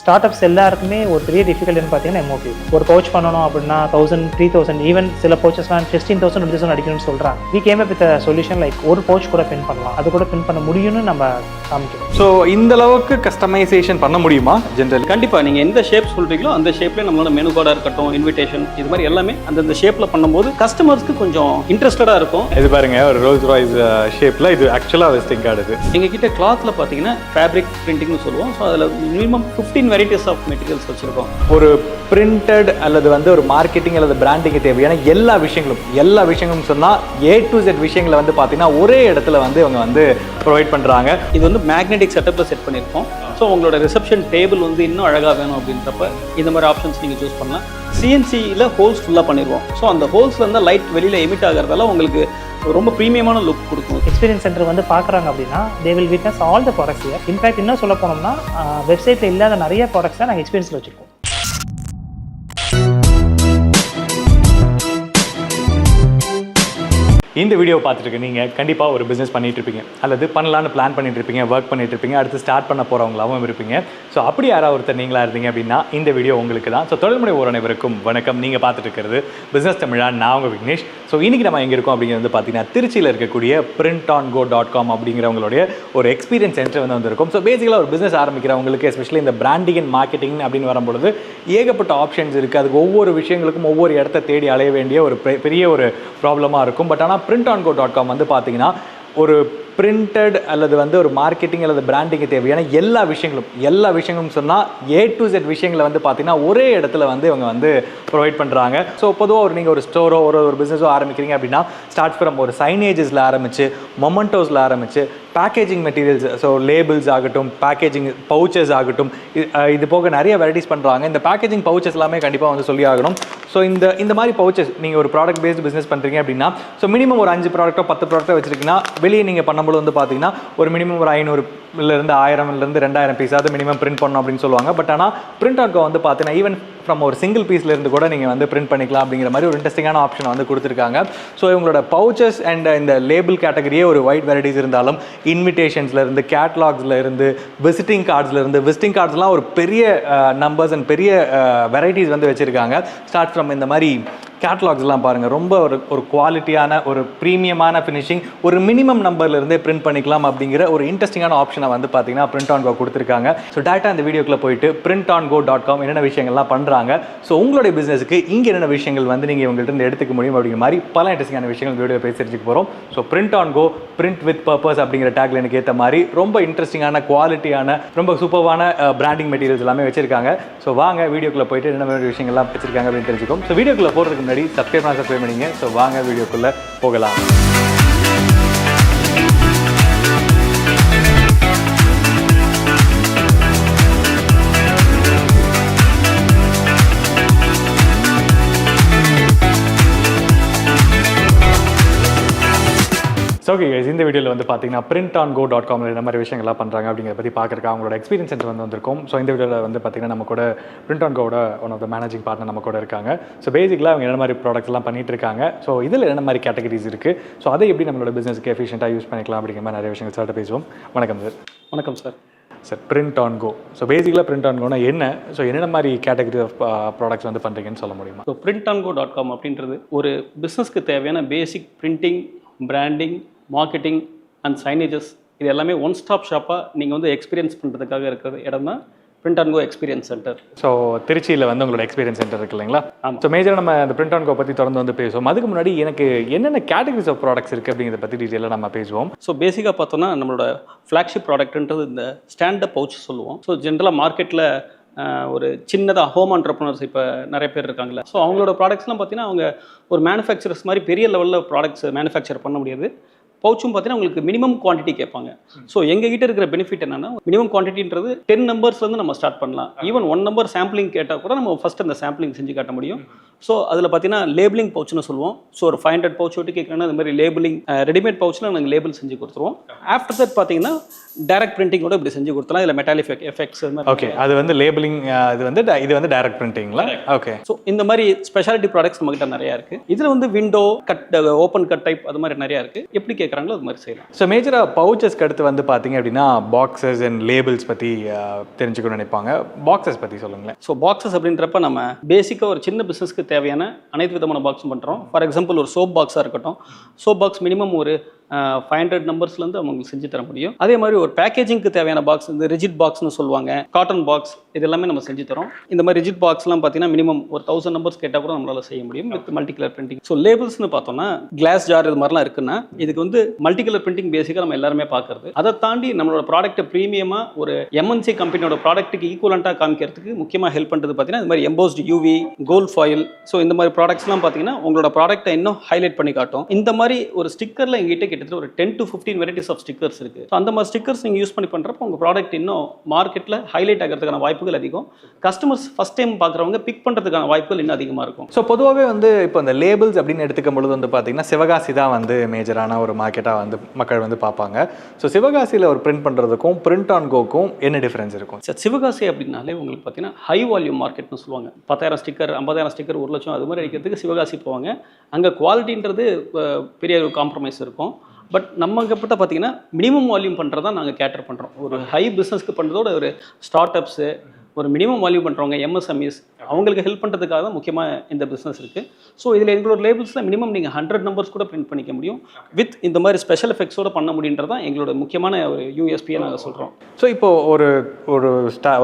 Start ups எல்லாருக்குமே ஒரு பெரிய டிஃபிகல்ட்னு பார்த்தீங்கன்னா எம்ஓபி. ஒரு பவுச் பண்ணணும் அப்படின்னா 1000, 3000, ஈவன் சில பவுச்சஸ்லாம் 15,000, 20,000 அடிக்கணும்னு சொல்கிறாங்க. We came up with solution like ஒரு பவுச் கூட பின் பண்ணலாம், அது கூட பின் பண்ண முடியும்னு நம்ம காமிக்கணும். ஸோ இந்த அளவுக்கு கஸ்டமைசேஷன் பண்ண முடியுமா ஜென்ரல்? கண்டிப்பாக நீங்கள் எந்த ஷேப் சொல்கிறீங்களோ அந்த ஷேப்லேயே நம்மளோட மெனு கார்டாக இருக்கட்டும், இன்விடேஷன், இது மாதிரி எல்லாமே அந்தந்த ஷேப்பில் பண்ணும்போது கஸ்டமர்ஸ்க்கு கொஞ்சம் இன்ட்ரெஸ்டடாக இருக்கும். இது பாருங்க, ஒரு ரோல்ஸ் ராய்ஸ் ஷேப்பில் இது ஆக்சுவலாக விசிட்டிங் கார்டு. இது எங்ககிட்ட கிளாத்தில் பார்த்தீங்கன்னா ஃபேப்ரிக் பிரிண்டிங்னு சொல்லுவோம். ஸோ அதில் மினிமம் 15 வெரைட்டிஸ் ஆஃப் மெட்டீரியல்ஸ் வச்சுருக்கோம். ஒரு பிரிண்டட் அல்லது ஒரு மார்க்கெட்டிங் அல்லது பிராண்டிங் தேவையான எல்லா விஷயங்களும் சொன்னால் A to Z விஷயங்களை பார்த்தீங்கன்னா ஒரே இடத்துல இவங்க ப்ரொவைட் பண்ணுறாங்க. இது மேக்னெட்டிக் செட்டப்பில் செட் பண்ணியிருக்கோம். ஸோ உங்களோட ரிசப்ஷன் டேபிள் இன்னும் அழகாக வேணும் அப்படின்றப்ப இந்த மாதிரி ஆப்ஷன்ஸ் நீங்கள் சூஸ் பண்ணலாம். CNCயில் ஹோல்ஸ் ஃபுல்லாக பண்ணிடுவோம். ஸோ அந்த ஹோல்ஸ்லேருந்து லைட் வெளியில் எமிட் ஆகிறதால உங்களுக்கு ரொம்ப ப்ரீமியமான லுக் கொடுக்கும். எக்ஸ்பீரியன்ஸ் சென்டர் பார்க்குறாங்க அப்படின்னா they will witness all the products here. In fact இன்னும் சொல்ல போனோம்னா வெப்சைட்டில் இல்லாத நிறைய ப்ராடக்ட்ஸை நாங்கள் எக்ஸ்பீரியன்ஸில் வச்சுருக்கோம். இந்த வீடியோ பார்த்துட்டு நீங்கள் கண்டிப்பாக ஒரு பிஸ்னஸ் பண்ணிட்டு இருப்பீங்க, அல்லது பண்ணலான்னு பிளான் பண்ணிட்டு இருப்பீங்க, ஒர்க் பண்ணிட்டு இருப்பீங்க, அடுத்து ஸ்டார்ட் பண்ண போகிறவங்களாகவும் இருப்பீங்க. ஸோ அப்படி யாராவது ஒருத்தர் நீங்களாக இருந்தீங்க அப்படின்னா இந்த வீடியோ உங்களுக்கு தான். ஸோ தொழில்முறை ஒரு அனைவருக்கும் வணக்கம். நீங்கள் பார்த்துட்டு இருக்கிறது பிஸ்னஸ் தமிழா, நான் உங்கள் விக்னேஷ். ஸோ இன்றைக்கி நம்ம எங்கே இருக்கோம் அப்படிங்கிறது பார்த்தீங்கன்னா திருச்சியில் இருக்கக்கூடிய printongo.com அப்படிங்கிறவங்களுடைய ஒரு எக்ஸ்பீரியன்ஸ் சென்டர் வந்திருக்கும். ஸோ பேசிக்கலாக ஒரு பிஸ்னஸ் ஆரம்பிக்கிறவங்களுக்கு எஸ்பெஷலி இந்த பிராண்டிங் அண்ட் மார்க்கெட்டிங் அப்படின்னு வரும்பொழுது ஏகப்பட்ட ஆப்ஷன்ஸ் இருக்குது. அதுக்கு ஒவ்வொரு விஷயங்களுக்கும் ஒவ்வொரு இடத்த தேடி அலைய வேண்டிய ஒரு பெரிய ஒரு ப்ராப்ளமாக இருக்கும். பட் ஆனால் printongo.com பார்த்தீங்கன்னா ஒரு பிரிண்டட் அல்லது ஒரு மார்க்கெட்டிங் அல்லது பிராண்டிங் தேவையான எல்லா விஷயங்களும் சொன்னால் A to Z விஷயங்களை பார்த்தீங்கன்னா ஒரே இடத்துல இவங்க ப்ரொவைட் பண்ணுறாங்க. ஸோ பொதுவாக நீங்கள் ஒரு ஸ்டோரோ ஒரு பிஸ்னஸோ ஆரம்பிக்கிறீங்க அப்படின்னா ஸ்டார்ட் ஃப்ரம் ஒரு சைனேஜஸில் ஆரம்பித்து மொமெண்டோஸில் ஆரம்பித்து பேக்கேஜிங் மெட்டீரியல்ஸ், ஸோ லேபிள்ஸ் ஆகட்டும், பேக்கேஜிங் பவுச்சஸ் ஆகட்டும், இது போக நிறைய வெரைட்டிஸ் பண்ணுறாங்க. இந்த பேக்கேஜிங் பவுச்சஸ் எல்லாமே கண்டிப்பாக சொல்லி ஆகணும். ஸோ இந்த மாதிரி பவுச்சஸ் நீங்கள் ஒரு ப்ராடக்ட் பேஸ்டு பிஸ்னஸ் பண்ணுறீங்க அப்படின்னா ஸோ மினிமம் ஒரு 5 ப்ராடக்ட்டோ 10 ப்ராடக்ட்டோ வச்சுருக்கீங்கன்னா வெளியே நீங்கள் பண்ணும்போது பார்த்தீங்கன்னா ஒரு மினிமம் ஒரு 500 1000 2000 பீஸாவது மினிமம் பிரிண்ட் பண்ணணும் அப்படின்னு சொல்லுவாங்க. பட் ஆனால் printongo பார்த்தீங்கன்னா ஈவன் ஃப்ரம் ஒரு சிங்கிள் பீஸ்லேருந்து கூட நீங்கள் பிரிண்ட் பண்ணிக்கலாம் அப்படிங்கிற மாதிரி ஒரு இன்ட்ரெஸ்டிங்கான ஆப்ஷன் கொடுத்துருக்காங்க. ஸோ இவங்களோட பவுச்சஸ் அண்ட் இந்த லேபிள் கேட்டகரியே ஒரு வைட் வெரைட்டிஸ் இருந்தாலும் இன்விடேஷன்ஸ்லேருந்து, கேட்லாக்ஸ்லேருந்து, விசிட்டிங் கார்ட்ஸ்லாம் ஒரு பெரிய நம்பர்ஸ் அண்ட் பெரிய வெரைட்டிஸ் வச்சுருக்காங்க. ஸ்டார்ட் ஃப்ரம் இந்த மாதிரி கேட்லாக்ஸ்லாம் பாருங்கள், ரொம்ப ஒரு குவாலிட்டியான ஒரு ப்ரீமியமான ஃபினிஷிங், ஒரு மினிமம் நம்பர்லேருந்தே பிரிண்ட் பண்ணிக்கலாம் அப்படிங்கிற ஒரு இன்ட்ரெஸ்டிங்கான ஆப்ஷனை பார்த்தீங்கன்னா printongo கொடுத்துருக்காங்க. ஸோ டேரெக்டாக அந்த வீடியோக்குள்ளே போயிட்டு printongo.com என்னென்ன விஷயங்கள்லாம் பண்ணுறாங்க, ஸோ உங்களுடைய பிஸ்னஸுக்கு இங்கே என்னென்ன விஷயங்கள் நீங்கள் இவங்கள்ட்ட எடுத்துக்க முடியும் அப்படிங்கிற மாதிரி பல இன்ட்ரெஸ்டிங்கான விஷயங்கள் வீடியோ பேசி தெரிஞ்சுக்க போகிறோம். So printongo print with purpose அப்படிங்கிற டேக்லைனுக்கு ஏற்ற மாதிரி ரொம்ப இன்ட்ரெஸ்டிங்கான குவாலிட்டியான ரொம்ப சூப்பரான பிராண்டிங் மெட்டீரியல்ஸ் எல்லாமே வச்சிருக்காங்க. ஸோ வாங்க வீடியோக்குள்ளே போயிட்டு என்னென்ன விஷயங்கள்லாம் வச்சிருக்காங்க அப்படின்னு தெரிஞ்சுக்கும். ஸோ வீடியோக்குள்ளே போகிறதுக்கு முன்னாடி சப்ஸ்கிரைப் பண்ணிங்க. ஸோ வாங்க வீடியோக்குள்ளே போகலாம். ஸோ ஓகே கைஸ், இந்த வீடியோவில் பார்த்தீங்கன்னா printongo.com என்ன மாதிரி விஷயங்கள்லாம் பண்ணுறாங்க அப்படிங்கிறத பற்றி பார்க்குறக்கு அவங்களோட எக்ஸ்பீரியன்ஸ் சென்டர் வந்திருக்கும். ஸோ இந்த வீடியோவில் பார்த்தீங்கன்னா நம்ம கூட printongoட one of the managing partner நம்ம கூட இருக்காங்க. ஸோ பேசிக்கலாக அவங்க என்ன மாதிரி ப்ராடக்ட்ஸ்லாம் பண்ணிட்டு இருக்காங்க, ஸோ இதில் என்ன மாதிரி கேட்டகரிஸ் இருக்குது, ஸோ அதை எப்படி நம்மளோட பிஸ்னஸ்க்கு எஃபிஷியண்ட்டாக யூஸ் பண்ணிக்கலாம் அப்படிங்கிற மாதிரி நிறைய விஷயங்கள் சார்ட்ட பேசுவோம். வணக்கம் சார். வணக்கம் சார். சார், printongo, ஸோ பேசிக்கலாக printongoனா என்ன, ஸோ என்னென்ன மாதிரி கேட்டகரி ஆஃப் ப்ராடக்ட்ஸ் பண்ணுறீங்கன்னு சொல்ல முடியுமா? ஸோ printongo.com அப்படின்றது ஒரு பிஸ்னஸ்க்கு தேவையான பேசிக் printing, branding, marketing and signages, இது எல்லாமே ஒன் ஸ்டாப் ஷாப்பாக நீங்கள் எக்ஸ்பீரியன்ஸ் பண்ணுறதுக்காக இருக்கிற இடம் தான் printongo எக்ஸ்பீரியன்ஸ் சென்டர். ஸோ திருச்சியில் உங்களோட எக்ஸ்பீரியன்ஸ் சென்டர் இருக்கு இல்லைங்களா? ஸோ மேஜராக நம்ம அந்த printongo பற்றி தொடர்ந்து பேசுவோம். அதுக்கு முன்னாடி எனக்கு என்னென்ன கேட்டகரிஸ் ஆஃப் ப்ராடக்ட்ஸ் இருக்குது அப்படிங்கிறத பற்றி டீட்டெயிலாக நம்ம பேசுவோம். ஸோ பேசிக்காக பார்த்தோன்னா நம்மளோட ஃப்ளாக்ஷிப் ப்ராடக்ட்ன்றது இந்த ஸ்டாண்டப் பவுச் சொல்லுவோம். ஸோ ஜென்ரலாக மார்க்கெட்டில் ஒரு சின்னதாக ஹோம் ஆண்டர்ப்ரனர்ஸ் இப்போ நிறைய பேர் இருக்காங்களே, ஸோ அவங்களோட ப்ராடக்ட்ஸ்லாம் பார்த்தீங்கன்னா அவங்க ஒரு மேனுஃபேக்சரர்ஸ் மாதிரி பெரிய லெவலில் ப்ராடக்ட்ஸ் மேனுஃபேக்சர் பண்ண முடியாது. பவுச்சும் பார்த்தீங்கன்னா உங்களுக்கு மினிமம் குவான்டிட்டி கேட்பாங்க. ஸோ எங்ககிட்ட இருக்கிற பெனிஃபிட் என்னன்னா, மினிமம் குவான்டிட்டின்றது 10 நம்பர்ஸ்லேருந்து நம்ம ஸ்டார்ட் பண்ணலாம். ஈவன் 1 நம்பர் சாம்பிளிங் கேட்டால் கூட நம்ம ஃபஸ்ட் அந்த சாம்பிளிங் செஞ்சு காட்ட முடியும். ஸோ அதில் பார்த்தீங்கன்னா லேபிளிங் பவுச்னு சொல்லுவோம். ஸோ ஒரு 500 பவுச் விட்டு கேட்குறேன்னா அது மாதிரி லேபிளிங் ரெடிமேட் பவுச்சில் நாங்கள் லேபிள் செஞ்சு கொடுத்துருவோம். ஆஃப்டர் தட் பார்த்தீங்கன்னா டைரக்ட் பிரிண்டிங்கோட இப்படி செஞ்சு கொடுத்தலாம். இதில் மெட்டாலிக் எஃபெக்ட்ஸ் ஓகே, அது லேபிளிங், இது டைரக்ட் பிரிண்டிங்களா? ஓகே. ஸோ இந்த மாதிரி ஸ்பெஷாலிட்டி ப்ராடக்ட்ஸ் நம்மகிட்ட நிறையா இருக்குது. இதில் window cut, open cut type அது மாதிரி நிறையா இருக்குது. எப்படி கேட்குறாங்களோ அது மாதிரி செய்யலாம். ஸோ மேஜராக பவுச்சஸ்க்கு அடுத்து வந்து பார்த்தீங்க அப்படின்னா பாக்ஸஸ் அண்ட் லேபிள்ஸ் பற்றி தெரிஞ்சுக்கணும்னு நினைப்பாங்க. பாக்ஸஸ் பற்றி சொல்லுங்களேன். ஸோ பாக்ஸஸ் அப்படின்றப்ப நம்ம பேசிக்காக ஒரு சின்ன பிஸ்னஸ்க்கு தேவையான அனைத்து விதமான பாக்ஸும் பண்ணுறோம். ஃபார் எக்ஸாம்பிள் ஒரு சோப் பாக்ஸாக இருக்கட்டும், சோப் பாக்ஸ் மினிமம் ஒரு 500 நம்பர்ஸ்லேருந்து அவங்களுக்கு செஞ்சு தர முடியும். அதே மாதிரி ஒரு பேக்கேஜிங்க்கு தேவையான பாக்ஸ், இந்த ரிஜிட் பாக்ஸ்னு சொல்லுவாங்க, காட்டன் பாக்ஸ், இது எல்லாமே நம்ம செஞ்சு தரோம். இந்த மாதிரி ரிஜிட் பாக்ஸ்லாம் பார்த்தீங்கன்னா மினிமம் ஒரு 1000 நம்பர்ஸ் கேட்டால் கூட நம்மளால் செய்ய முடியும் with multi colour printing. So லேபிள்ஸ்னு பார்த்தோம்னா கிளாஸ் ஜார் இது மாதிரிலாம் இருக்குன்னா இதுக்கு வந்து மல்டி கலர் பிரிண்டிங் பேசிக்காக நம்ம எல்லாருமே பார்க்குறது. அதை தாண்டி நம்மளோட ப்ராடக்ட்டை ப்ரீமியமாக ஒரு எம்என்சி கம்பெனியோட ப்ராடக்ட்டுக்கு ஈக்குவலண்ட்டாக காமிக்கிறதுக்கு முக்கியமாக ஹெல்ப் பண்ணுறது பார்த்தீங்கன்னா இது மாதிரி embossed UV, gold foil, so இந்த மாதிரி ப்ராடக்ட்ஸ்லாம் பார்த்தீங்கன்னா உங்களோட ப்ராடக்ட்டை இன்னும் ஹைலைட் பண்ணி காட்டும். இந்த மாதிரி ஒரு ஸ்டிக்கரில் எங்கிட்ட கிட்டத்தட்ட ஒரு 10 to 15 வெரைட்டிஸ் ஆஃப் ஸ்டிக்கர்ஸ் இருக்குது. ஸோ அந்த மாதிரி ஸ்டிக்கர்ஸ் நீங்கள் யூஸ் பண்ணி பண்ணுறப்போ உங்கள் ப்ராடக்ட் இன்னும் மார்க்கெட்டில் ஹைலைட் ஆகிறதுக்கான வாய்ப்புகள் அதிகம். கஸ்டமர்ஸ் ஃபஸ்ட் டைம் பார்க்குறவங்க பிக் பண்ணுறதுக்கான வாய்ப்புகள் இன்னும் அதிகமாக இருக்கும். ஸோ பொதுவாகவே வந்து இப்போ இந்த லேபிள்ஸ் அப்படின்னு எடுத்துக்கும் பொழுது வந்து பார்த்தீங்கன்னா சிவகாசி தான் வந்து மேஜரான ஒரு மார்க்கெட்டாக வந்து மக்கள் வந்து பார்ப்பாங்க. ஸோ சிவகாசியில் ஒரு பிரிண்ட் பண்ணுறதுக்கும் பிரிண்ட் ஆன் கோக்கும் என்ன டிஃப்ரென்ஸ் இருக்கும்? சார் சிவகாசி அப்படின்னாலே உங்களுக்கு பார்த்தீங்கன்னா ஹை வால்யூம் மார்க்கெட்னு சொல்லுவாங்க. 10,000 ஸ்டிக்கர், 50,000 ஸ்டிக்கர், 1 லட்சம் அது மாதிரி அடிக்கிறதுக்கு சிவகாசி போவாங்க. அங்கே குவாலிட்டின்றது பெரிய ஒரு காம்ப்ரமைஸ் இருக்கும். பட் நம்ம கிட்ட பார்த்தீங்கன்னா மினிமம் வால்யூம் பண்ணுறது தான் நாங்கள் கேட்டர் பண்ணுறோம். ஒரு ஹை பிஸ்னஸ்க்கு பண்ணுறதோட ஒரு ஸ்டார்ட் அப்ஸு, ஒரு மினிமம் வால்யூ பண்ணுறவங்க, எம்எஸ்எம்இஸ், அவங்களுக்கு ஹெல்ப் பண்ணுறதுக்காக தான் முக்கியமாக இந்த பிஸ்னஸ் இருக்குது. ஸோ இதில் எங்களோட லேபிள்ஸில் மினிமம் நீங்கள் 100 நம்பர்ஸ் கூட பிரிண்ட் பண்ணிக்க முடியும். வித் இந்த மாதிரி ஸ்பெஷல் எஃபெக்ட்ஸோட பண்ண முடியுன்றது தான் எங்களோட முக்கியமான ஒரு யூஎஸ்பியை நாங்கள் சொல்கிறோம். ஸோ இப்போ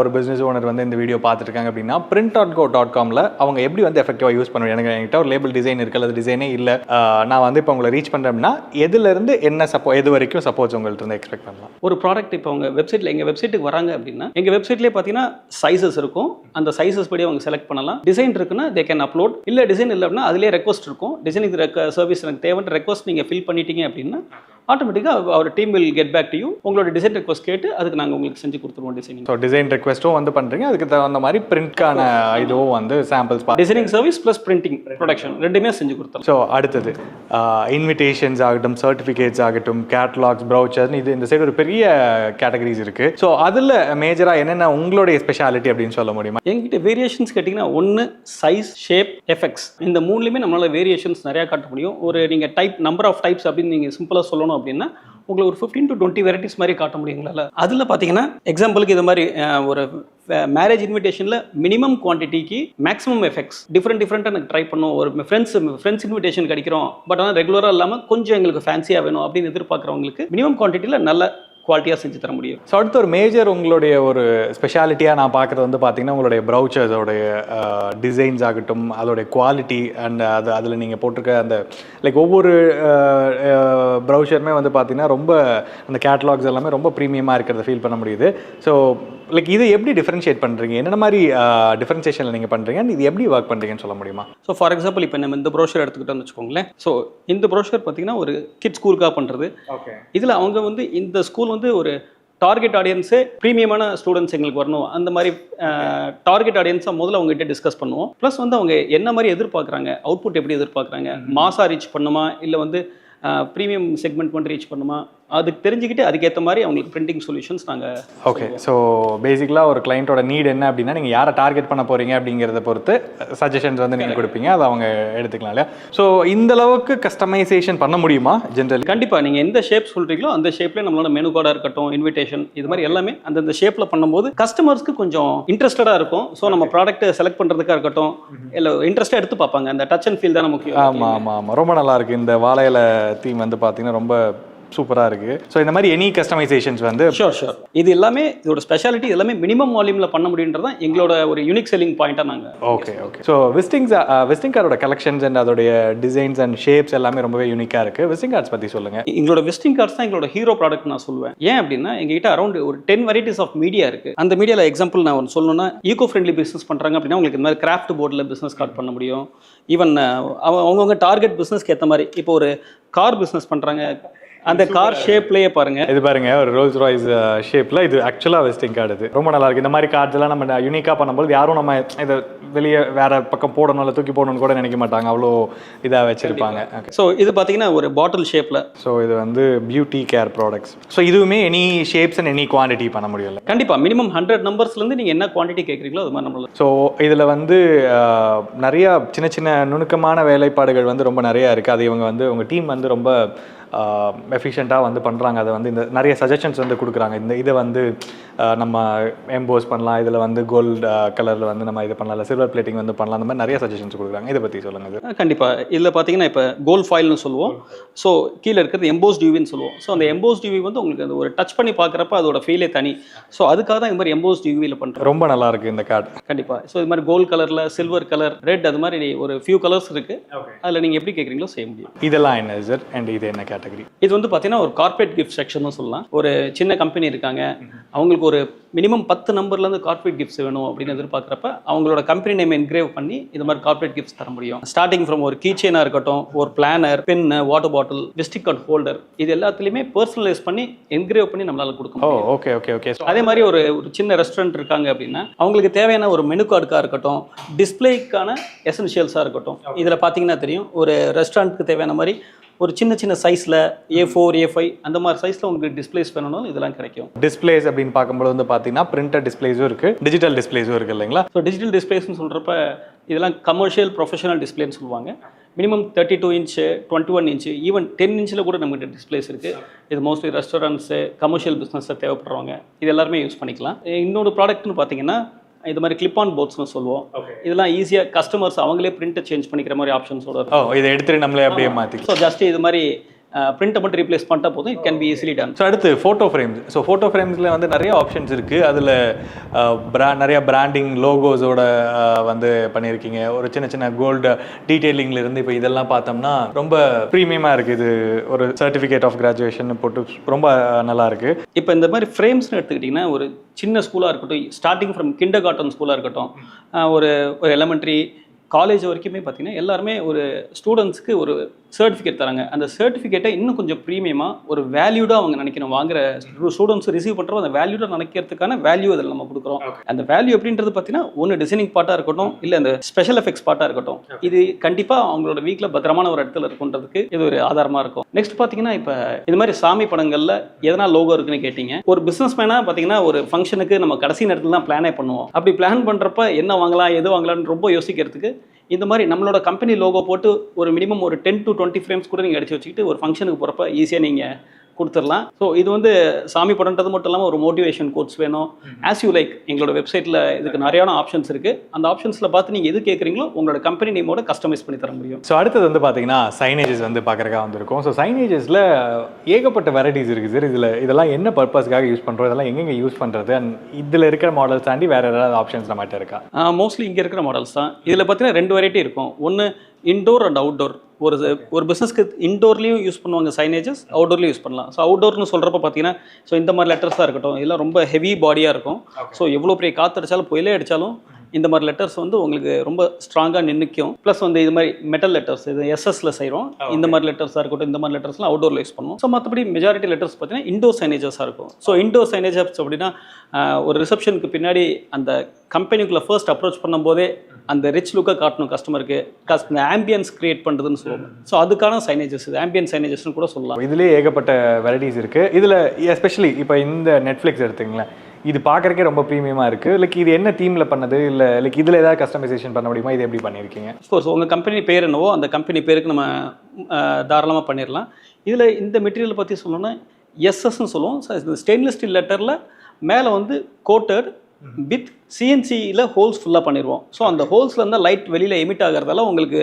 ஒரு பிஸ்னஸ் ஓனர் வந்து இந்த வீடியோ பார்த்துருக்காங்க அப்படின்னா print.go.comல அவங்க எப்படி வந்து எஃபெக்டிவாக யூஸ் பண்ணுவேன், எனக்கு என்கிட்ட ஒரு லேபிள் டிசைன் இருக்குது, அது டிசைனே இல்லை, நான் வந்து இப்போ உங்களை ரீச் பண்ணுறேன் அப்படின்னா எதுலேருந்து என்ன எது வரைக்கும் சப்போஸ் உங்கள்கிட்ட இருந்து எக்ஸ்பெக்ட் பண்ணலாம்? ஒரு ப்ராடக்ட் இப்போ அவங்க வெப்சைட்டில் எங்கள் வெப்சைட்டுக்கு வராங்க அப்படின்னா எங்கள் வெப்சைட்லேயே பார்த்தீங்கன்னா சைஸஸ் இருக்கும். அந்த சைஸஸ் படி அவங்க செலக்ட் பண்ணலாம். டிசைன் இருக்குன்னா தே கேன் அப்லோட். இல்லை டிசைன் இல்லை அப்படின்னா அதிலே ரெக்வஸ்ட் இருக்கும். டிசைனுக்கு சர்வீஸ் எனக்கு தேவைன்ற ரெக்வஸ்ட் நீங்கள் ஃபில் பண்ணிட்டீங்க அப்படின்னா ஆட்டோமேட்டிக்காக அவர் team will get back to you. உங்களோட டிசைன் ரெக்வஸ்ட் கேட்டு அதுக்கு நாங்கள் உங்களுக்கு செஞ்சு கொடுத்துருவோம் டிசைனிங். ஸோ டிசைன் ரெக்வஸ்ட்டும் வந்து பண்ணுறீங்க, அதுக்கு தகுந்த மாதிரி பிரிண்ட்கான இதுவும் வந்து samples designing service plus printing production ரெண்டுமே செஞ்சு கொடுத்தோம். ஸோ அடுத்தது இன்விடேஷன்ஸ் ஆகட்டும், சர்டிஃபிகேட்ஸ் ஆகட்டும், கேட்லாக்ஸ், ப்ரௌச்சர்ஸ், இது இந்த சைடு ஒரு பெரிய கேட்டகரிஸ் இருக்குது. ஸோ அதில் மேஜராக என்னென்ன உங்களுடைய ஸ்பெஷாலிட்டி அப்படின்னு சொல்ல முடியுமா? எங்கிட்ட வேரியேஷன்ஸ் கேட்டிங்கன்னா ஒன்று சைஸ், ஷேப், எஃபெக்ட்ஸ், இந்த மூணுலேயுமே நம்மளால் வேரியேஷன்ஸ் நிறையா காட்ட முடியும். ஒரு நீங்கள் நம்பர் ஆஃப் டைப்ஸ் அப்படின்னு நீங்கள் சிம்பிளாக சொல்லணும் அப்படின்னா உங்களுக்கு ஒரு 15 to 20 வெரைட்டிஸ் மாதிரி காட்ட முடியுங்களா? அதில் பார்த்தீங்கன்னா எக்ஸாம்பிளுக்கு இது மாதிரி ஒரு மேரேஜ் இன்விடேஷனில் மினிமம் குவான்டிட்டிக்கு மேக்ஸிமம் எஃபெக்ட்ஸ் டிஃப்ரெண்ட்டாக எனக்கு ட்ரை பண்ணுவோம். ஒரு ஃப்ரெண்ட்ஸ் இன்விடேஷன் கிடைக்கிறோம், பட் ஆனால் ரெகுலராக இல்லாமல் கொஞ்சம் எங்களுக்கு ஃபேன்சியாக வேணும் அப்படின்னு எதிர்பார்க்குறவங்களுக்கு மினிமம் குவான்டிட்டியில் நல்ல குவாலிட்டியாக செஞ்சு தர முடியும். ஸோ அடுத்த ஒரு மேஜர் உங்களுடைய ஒரு ஸ்பெஷாலிட்டியாக நான் பார்க்குறது வந்து பார்த்தீங்கன்னா உங்களுடைய ப்ரௌச்சர்ஸோடைய டிசைன்ஸ் ஆகட்டும், அதோடைய குவாலிட்டி அண்ட் அதில் நீங்கள் போட்டிருக்க அந்த லைக் ஒவ்வொரு ப்ரௌச்சருமே வந்து பார்த்தீங்கன்னா ரொம்ப அந்த கேட்டலாக்ஸ் எல்லாமே ரொம்ப ப்ரீமியமாக இருக்கிறத ஃபீல் பண்ண முடியுது. ஸோ லைக் இது எப்படி டிஃப்ரென்ஷியேட் பண்ணுறீங்க, என்னென்ன மாதிரி டிஃப்ரென்ஷியேஷனில் நீங்கள் பண்ணுறீங்க, இது எப்படி ஒர்க் பண்ணுறீங்கன்னு சொல்ல முடியுமா? ஸோ ஃபார் எக்ஸாம்பிள் இப்போ நம்ம இந்த ப்ரோஷர் எடுத்துக்கிட்டோம்னு வச்சுக்கோங்களேன். ஸோ இந்த ப்ரோஷர் பார்த்தீங்கன்னா ஒரு கிட் ஸ்கூலுக்காக பண்ணுறது. ஓகே. இதில் அவங்க வந்து இந்த ஸ்கூல் வந்து ஒரு டார்கெட் ஆடியன்ஸே ப்ரீமியமான ஸ்டூடெண்ட்ஸ் எங்களுக்கு வரணும், அந்த மாதிரி டார்கெட் ஆடியன்ஸாக முதல்ல அவங்ககிட்ட டிஸ்கஸ் பண்ணுவோம். ப்ளஸ் வந்து அவங்க என்ன மாதிரி எதிர்பார்க்குறாங்க, அவுட்புட் எப்படி எதிர்பார்க்குறாங்க, மாசாக ரீச் பண்ணுமா இல்லை வந்து ப்ரீமியம் செக்மெண்ட் மட்டும் ரீச் பண்ணுமா, அதுக்கு தெரிஞ்சுக்கிட்டு அதுக்கேற்ற மாதிரி அவங்களுக்கு பிரிண்டிங் சொல்யூஷன்ஸ் நாங்கள். ஓகே. ஸோ பேசிக்கலாக ஒரு கிளைண்ட்டோட நீட் என்ன அப்படின்னா நீங்கள் யாரை டார்கெட் பண்ண போகிறீங்க அப்படிங்கிறத பொறுத்து சஜஷன்ஸ் வந்து நீங்கள் கொடுப்பீங்க, அதை அவங்க எடுத்துக்கலாம் இல்லையா? ஸோ இந்த அளவுக்கு கஸ்டமைசேஷன் பண்ண முடியுமா ஜென்ரலி? கண்டிப்பாக நீங்கள் எந்த ஷேப் சொல்கிறீங்களோ அந்த ஷேப்லேயே நம்மளோட மெனு கார்டாக இருக்கட்டும், இன்விடேஷன், இது மாதிரி எல்லாமே அந்தந்த ஷேப்பில் பண்ணும்போது கஸ்டமர்ஸ்க்கு கொஞ்சம் இன்ட்ரெஸ்டடாக இருக்கும். ஸோ நம்ம ப்ராடக்ட்டை செலக்ட் பண்ணுறதுக்காக இருக்கட்டும், இல்லை இன்ட்ரெஸ்ட்டாக எடுத்து பார்ப்பாங்க. அந்த டச் அண்ட் ஃபீல் தானே முக்கியம். ஆமாம், ரொம்ப நல்லா இருக்குது. இந்த வாழையில தீம் வந்து பார்த்தீங்கன்னா ரொம்ப சூப்பராக இருக்குது. ஸோ இந்த மாதிரி எனி கஸ்டமைசேஷன்ஸ் வந்து ஷோர் இது எல்லாமே இதோட ஸ்பெஷாலிட்டி, எல்லாமே மினிமம் வால்யூமில் பண்ண முடியுன்றதான் எங்களோட ஒரு யூனிக் செல்லிங் பாயிண்ட்டாக நாங்கள். ஓகே. ஸோ விசிட்டிங் கார்டோட கலெக்ஷன்ஸ் அண்ட் அதோடைய டிசைன்ஸ் அண்ட் ஷேப்ஸ் எல்லாமே ரொம்பவே யூனிக்காக இருக்குது. விசிட்டிங் கார்ட்ஸ் பற்றி சொல்லுங்கள். எங்களோட விசிட்டிங் கார்ட்ஸ் தான் எங்களோட ஹீரோ ப்ராடக்ட் நான் சொல்லுவேன். ஏன் அப்படின்னா எங்ககிட்ட அரௌண்ட் ஒரு 10 வெரைட்டிஸ் ஆஃப் மீடியா இருக்குது. அந்த மீடியாவில் எக்ஸாம்பிள் நான் ஒன்று சொல்லணும்னா, ஈகோ ஃப்ரெண்ட்லி பிஸ்னஸ் பண்ணுறாங்க அப்படின்னா உங்களுக்கு இந்த மாதிரி கிராஃப்ட் போர்டில் பிஸ்னஸ் கார்ட் பண்ண முடியும். ஈவன் அவங்கவுங்க டார்கெட் பிஸ்னஸ்க்கு ஏற்ற மாதிரி இப்போ ஒரு கார் பிஸ்னஸ் பண்ணுறாங்க, அந்த கார் ஷேப்லேயே பாருங்க, இது பாருங்க ஒரு ரோல்ஸ் ராய்ஸ் ஷேப்ல இது ஆக்சுவலா விசிட்டிங் கார்டு. இது ரொம்ப நல்லா இருக்கு. இந்த மாதிரி கார்ட்ஸ் எல்லாம் நம்ம யூனிக்கா பண்ணும்போது யாரும் நம்ம இதை வெளியே வேற பக்கம் போடணும் இல்லை தூக்கி போடணும்னு கூட நினைக்க மாட்டாங்க, அவ்வளோ இதாக வச்சிருப்பாங்க. ஸோ இது பார்த்தீங்கன்னா ஒரு பாட்டில் ஷேப்ல. ஸோ இது வந்து பியூட்டி கேர் ப்ராடக்ட்ஸ். ஸோ இதுவுமே any shapes and any quantity பண்ண முடியல. கண்டிப்பாக மினிமம் 100 நம்பர்ஸ்லேருந்து நீங்கள் என்ன குவான்டிட்டி கேட்குறீங்களோ அது மாதிரி நம்மள. ஸோ இதில் வந்து நிறைய சின்ன சின்ன நுணுக்கமான வேலைப்பாடுகள் வந்து ரொம்ப நிறையா இருக்குது. அது இவங்க வந்து உங்கள் டீம் வந்து ரொம்ப எஃபிஷியண்ட்டாக வந்து பண்ணுறாங்க. அதை வந்து இந்த நிறைய சஜஷன்ஸ் வந்து கொடுக்குறாங்க. இதை வந்து நம்ம எம்போஸ் பண்ணலாம், இதில் வந்து கோல்டு கலரில் வந்து நம்ம இது பண்ணலாம், இல்லை சில்வர் பிளேட்டிங் வந்து பண்ணலாம், அந்த மாதிரி நிறைய சஜஷன்ஸ் கொடுக்குறாங்க. இதை பற்றி சொல்லுங்கள் சார். கண்டிப்பாக இதில் பார்த்தீங்கன்னா இப்போ கோல்ட் ஃபாயில்னு சொல்லுவோம். ஸோ கீழே இருக்கிறது எம்போஸ்ட் யூவின்னு சொல்லுவோம். ஸோ அந்த எம்போஸ்ட் யூவி வந்து உங்களுக்கு அந்த ஒரு டச் பண்ணி பார்க்குறப்ப அதோட ஃபீலே தனி. ஸோ அதுக்காக தான் இந்த மாதிரி எம்போஸ்ட் யூவியில் பண்ணுறோம். ரொம்ப நல்லா இருக்குது இந்த கார்டு. கண்டிப்பாக. ஸோ இது மாதிரி கோல்ட் கலரில், சில்வர் கலர், ரெட், அது மாதிரி ஒரு ஃபியூ கலர்ஸ் இருக்குது. அதில் நீங்கள் எப்படி கேட்குறீங்களோ செய்ய முடியும். இதெல்லாம் என்ன சார் அண்ட் இது என்ன கேட்டகரி? இது வந்து பார்த்தீங்கன்னா ஒரு கார்பரேட் கிஃப்ட் செக்ஷன் சொல்லலாம். ஒரு சின்ன கம்பெனி இருக்காங்க, அவங்களுக்கு ஒரு மினிமம் 10 நம்பர்லேருந்து கார்பரேட் கிஃப்ட்ஸ் வேணும் அப்படின்னு எதிர்பார்க்குறப்ப அவங்களோட கம்பெனி நேம் என்கிரேவ் பண்ணி இது மாதிரி கார்பரேட் கிஃப்ட்ஸ் தர முடியும். ஸ்டார்டிங் ஃப்ரம் ஒரு கீ செயினாக இருக்கட்டும், ஒரு planner, pen, water bottle, visiting card holder, இது எல்லாத்துலேயுமே பர்சனலைஸ் பண்ணி என்கிரேவ் பண்ணி நம்மளால கொடுக்க முடியும். Okay okay okay. அதே மாதிரி ஒரு சின்ன ரெஸ்டாரண்ட் இருக்காங்க அப்படின்னா அவங்களுக்கு தேவையான ஒரு மெனு கார்டுக்காக இருக்கட்டும், டிஸ்பிளேக்கான எசென்ஷியல்ஸாக இருக்கட்டும். இதில் பார்த்தீங்கன்னா தெரியும், ஒரு ரெஸ்டாரண்ட்டுக்கு தேவையான மாதிரி ஒரு சின்ன சின்ன சைஸில் A4, A5 அந்த மாதிரி சைஸில் உங்களுக்கு டிஸ்பிளேஸ் பண்ணணும், இதெல்லாம் கிடைக்கும். டிஸ்பிளேஸ் அப்படின்னு பார்க்கும்போது வந்து பார்த்தீங்கன்னா பிரிண்டட் டிஸ்பிளேஸும் இருக்குது, டிஜிட்டல் டிஸ்பிளேஸும் இருக்குது இல்லைங்களா? ஸோ டிஜிட்டல் டிஸ்பிளேஸ்னு சொல்கிறப்ப இதெல்லாம் கமர்ஷியல் ப்ரொஃபஷனல் டிஸ்பிளேன்னு சொல்லுவாங்க. மினிமம் 32 இன்ச்சு, 21 இன்ச்சு, ஈவன் 10 இன்ச்சில் கூட நம்மகிட்ட டிஸ்பிளேஸ் இருக்குது. இது மோஸ்ட்லி ரெஸ்டாரண்ட்ஸு, கமர்ஷியல் பிஸ்னஸில் தேவைப்படுறவங்க இது எல்லாருமே யூஸ் பண்ணிக்கலாம். இன்னொரு ப்ராடக்ட்னு பார்த்தீங்கன்னா இது மாதிரி கிளிப் ஆன் போர்ட்ஸ்னு சொல்லுவோம். இதெல்லாம் ஈஸியாக கஸ்டமர்ஸ் அவங்களே பிரிண்ட்டை சேஞ்ச் பண்ணிக்கிற மாதிரி ஆப்ஷன்ஸோட இதை எடுத்துட்டு நம்மளே அப்படியே மாற்றி. ஸோ ஜஸ்ட் இது மாதிரி பிரிண்ட்டை மட்டும் ரீப்ளேஸ் பண்ணிட்டா போதும், it can be easily done. So அடுத்து ஃபோட்டோ ஃப்ரேம்ஸ். ஸோ ஃபோட்டோ ஃப்ரேம்ஸில் வந்து நிறைய ஆப்ஷன்ஸ் இருக்குது. அதில் நிறைய பிராண்டிங் லோகோஸோட வந்து பண்ணியிருக்கீங்க. ஒரு சின்ன சின்ன கோல்டு டீட்டெயிலிங்லேருந்து இப்போ இதெல்லாம் பார்த்தோம்னா ரொம்ப ப்ரீமியமாக இருக்குது. இது ஒரு சர்டிஃபிகேட் ஆஃப் கிராஜுவேஷன் போட்டு ரொம்ப நல்லா இருக்குது. இப்போ இந்த மாதிரி ஃப்ரேம்ஸ்னு எடுத்துக்கிட்டிங்கன்னா ஒரு சின்ன ஸ்கூலாக இருக்கட்டும், ஸ்டார்டிங் ஃப்ரம் கிண்டர் கார்டன் ஸ்கூலாக இருக்கட்டும், ஒரு எலமெண்ட்ரி காலேஜ் வரைக்குமே பார்த்தீங்கன்னா எல்லாருமே ஒரு ஸ்டூடெண்ட்ஸ்க்கு ஒரு சர்டிஃபிகேட் தராங்க. அந்த சர்டிஃபிகேட்டை இன்னும் கொஞ்சம் ப்ரீமியமாக ஒரு வேல்யூடாக அவங்க நினைக்கணும். வாங்குற ஸ்டூடெண்ட்ஸ் ரிசீவ் பண்ணுறோம், அந்த வேல்யூடாக நினைக்கிறதுக்கான வேல்யூ அதில் நம்ம கொடுக்குறோம். அந்த வேல்யூ எப்படின்றது பார்த்தீங்கன்னா ஒன்று டிசைனிங் பார்ட்டாக இருக்கட்டும், இல்லை அந்த ஸ்பெஷல் எஃபெக்ட்ஸ் பார்ட்டாக இருக்கட்டும், இது கண்டிப்பாக அவங்களோட வீட்டில் பத்திரமான ஒரு இடத்துல இருக்குன்றதுக்கு இது ஒரு ஆதாரமாக இருக்கும். நெக்ஸ்ட் பார்த்தீங்கன்னா இப்போ இது மாதிரி சாமி படங்களில் எதனா லோகோ இருக்குன்னு கேட்டிங்க. ஒரு பிஸ்னஸ் மேனாக பார்த்தீங்கன்னா ஒரு ஃபங்க்ஷனுக்கு நம்ம கடைசி நேரத்தில் தான் பிளானே பண்ணுவோம். அப்படி பிளான் பண்ணுறப்ப என்ன வாங்கலாம், எது வாங்கலாம்னு ரொம்ப யோசிக்கிறதுக்கு இந்த மாதிரி நம்மளோட கம்பெனி லோகோ போட்டு ஒரு மினிமம் ஒரு 10 to 20 ஃப்ரேம்ஸ் கூட நீங்கள் அடிச்சு வச்சுக்கிட்டு ஒரு ஃபங்க்ஷனுக்கு போகிறப்ப ஈஸியாக நீங்கள் கொடுத்துடலாம். ஸோ இது வந்து சாமி படம்ன்றது மட்டும் இல்லாமல் ஒரு மோட்டிவேஷன் கோட்ஸ் வேணும், ஆஸ் யூ லைக். எங்களோட வெப்சைட்டில் இதுக்கு நிறையான ஆப்ஷன்ஸ் இருக்குது. அந்த ஆப்ஷன்ஸில் பார்த்து நீங்கள் எது கேட்குறீங்களோ உங்களோட கம்பெனி நேமோட கஸ்டமைஸ் பண்ணி தர முடியும். ஸோ அடுத்தது வந்து பார்த்தீங்கன்னா சைனேஜஸ் வந்து பார்க்குறக்காக வந்திருக்கும். ஸோ சைனேஜஸில் ஏகப்பட்ட வெரைட்டிஸ் இருக்குது சார். இதெல்லாம் என்ன பர்பஸ்க்காக யூஸ் பண்ணுறோம், இதெல்லாம் எங்கெங்கே யூஸ் பண்ணுறது, அண்ட் இதில் இருக்கிற மாடல்ஸ் தாண்டி வேறு ஏதாவது ஆப்ஷன்ஸ் நம்மகிட்ட இருக்கா? மோஸ்ட்லி இங்கே இருக்கிற மாடல்ஸ் தான். இதில் பார்த்தீங்கன்னா 2 வெரைட்டி இருக்கும். ஒன்று இன்டோர் அண்ட் அவுட்டோர். ஒரு பிஸ்னஸ்க்கு இன்டோர்லேயும் யூஸ் பண்ணுவாங்க சைனேஜஸ், அவுட்டோர்லேயும் யூஸ் பண்ணலாம். ஸோ அவுட்டோர்னு சொல்கிறப்ப பார்த்தீங்கன்னா ஸோ இந்த மாதிரி லெட்டர்ஸாக இருக்கட்டும், இதெல்லாம் ரொம்ப ஹெவி பாடியாக இருக்கும். ஸோ எவ்வளோ பெரிய காற்று அடித்தாலும் புயலே அடித்தாலும் இந்த மாதிரி லெட்டர்ஸ் வந்து உங்களுக்கு ரொம்ப ஸ்ட்ராங்காக நிற்கும். ப்ளஸ் வந்து இது மாதிரி மெட்டல் லெட்டர்ஸ், இது எஸ்எஸ்ல செய்கிறோம். இந்த மாதிரி லெட்டர்ஸாக இருக்கட்டும், இந்த மாதிரி லெட்டர்ஸ்லாம் அவுட்டோரில் யூஸ் பண்ணுவோம். ஸோ மற்றபடி மெஜாரிட்டி லெட்டர்ஸ் பார்த்தீங்கன்னா இன்டோர் சைனேஜஸாக இருக்கும். ஸோ இன்டோர் சைனேஜஸ் அப்படின்னா ஒரு ரிசப்ஷனுக்கு பின்னாடி அந்த கம்பெனிக்குள்ளே ஃபர்ஸ்ட் அப்ரோச் பண்ணும்போதே அந்த ரிச் லுக்காக காட்டணும் கஸ்டமருக்கு, இந்த ஆம்பியன்ஸ் கிரியேட் பண்ணுறதுன்னு சொல்லுவோம். ஸோ அதுக்கான சைனேஜஸ், இது ஆம்பியன் சைனேஜஸ்னு கூட சொல்லலாம். இதுலேயே ஏகப்பட்ட வெரைட்டிஸ் இருக்குது. இதில் எஸ்பெஷலி இப்போ இந்த நெட்ஃப்ளிக்ஸ் எடுத்துங்களேன், இது பார்க்குறக்கே ரொம்ப ப்ரீமியமாக இருக்குது. லைக் இது என்ன தீமில் பண்ணது, இல்லை லைக் இதில் ஏதாவது கஸ்டமைசேஷன் பண்ண முடியுமா? இது எப்படி பண்ணியிருக்கீங்க? அஃப்கோர்ஸ் உங்கள் கம்பெனி பேர் என்னவோ அந்த கம்பெனி பேருக்கு நம்ம தாராளமாக பண்ணிடலாம். இதில் இந்த மெட்டீரியல் பற்றி சொல்லணும்னா எஸ்எஸ்ன்னு சொல்லுவோம். ஸ்டெயின்லெஸ் ஸ்டீல் லெட்டரில் மேலே வந்து கோட்டட் வித் சிஎன்சியில் ஹோல்ஸ் ஃபுல்லாக பண்ணிடுவோம். ஸோ அந்த ஹோல்ஸில் இருந்தால் லைட் வெளியில் எமிட் ஆகிறதால உங்களுக்கு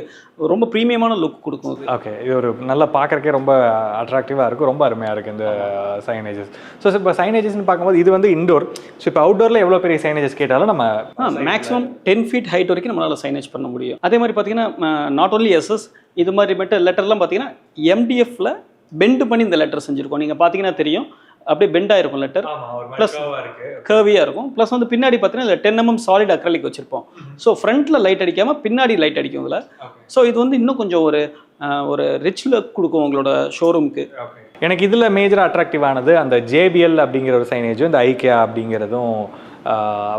ரொம்ப ப்ரீமியமான லுக் கொடுக்கும். ஓகே, இது ஒரு நல்லா பார்க்குறக்கே ரொம்ப அட்ராக்டிவாக இருக்கும், ரொம்ப அருமையாக இருக்குது இந்த சைனேஜஸ். ஸோ இப்போ சைனேஜஸ்ன்னு பார்க்கும்போது இது வந்து இன்டோர். ஸோ இப்போ அவுட்டோரில் எவ்வளோ பெரிய சைனேஜஸ் கேட்டாலும் நம்ம மேக்ஸிமம் 10 feet ஹைட் வரைக்கும் நம்மளால் சைனேஜ் பண்ண முடியும். அதே மாதிரி பார்த்தீங்கன்னா நாட் ஓன்லி எஸ்எஸ், இது மாதிரி மட்டும் லெட்டர்லாம் பார்த்தீங்கன்னா எம்டிஎஃப்ல பெண்ட் பண்ணி இந்த லெட்டர் செஞ்சுருக்கோம். நீங்கள் பார்த்தீங்கன்னா தெரியும், அப்படியே பெண்டாக இருக்கும் லெட்டர், ப்ளஸ் கர்வியாக இருக்கும். ப்ளஸ் வந்து பின்னாடி பார்த்தீங்கன்னா இல்லை 10 mm சாலிட் அக்ரலிக் வச்சுருப்போம். ஸோ ஃப்ரண்ட்டில் லைட் அடிக்காமல் பின்னாடி லைட் அடிக்கும் இதில். ஸோ இது வந்து இன்னும் கொஞ்சம் ஒரு ரிச் லுக் கொடுக்கும் உங்களோட ஷோரூமுக்கு. எனக்கு இதில் மேஜராக அட்ராக்டிவ் ஆனது அந்த JBL அப்படிங்கிற ஒரு சைனேஜும், இந்த ஐக்கியா அப்படிங்கிறதும்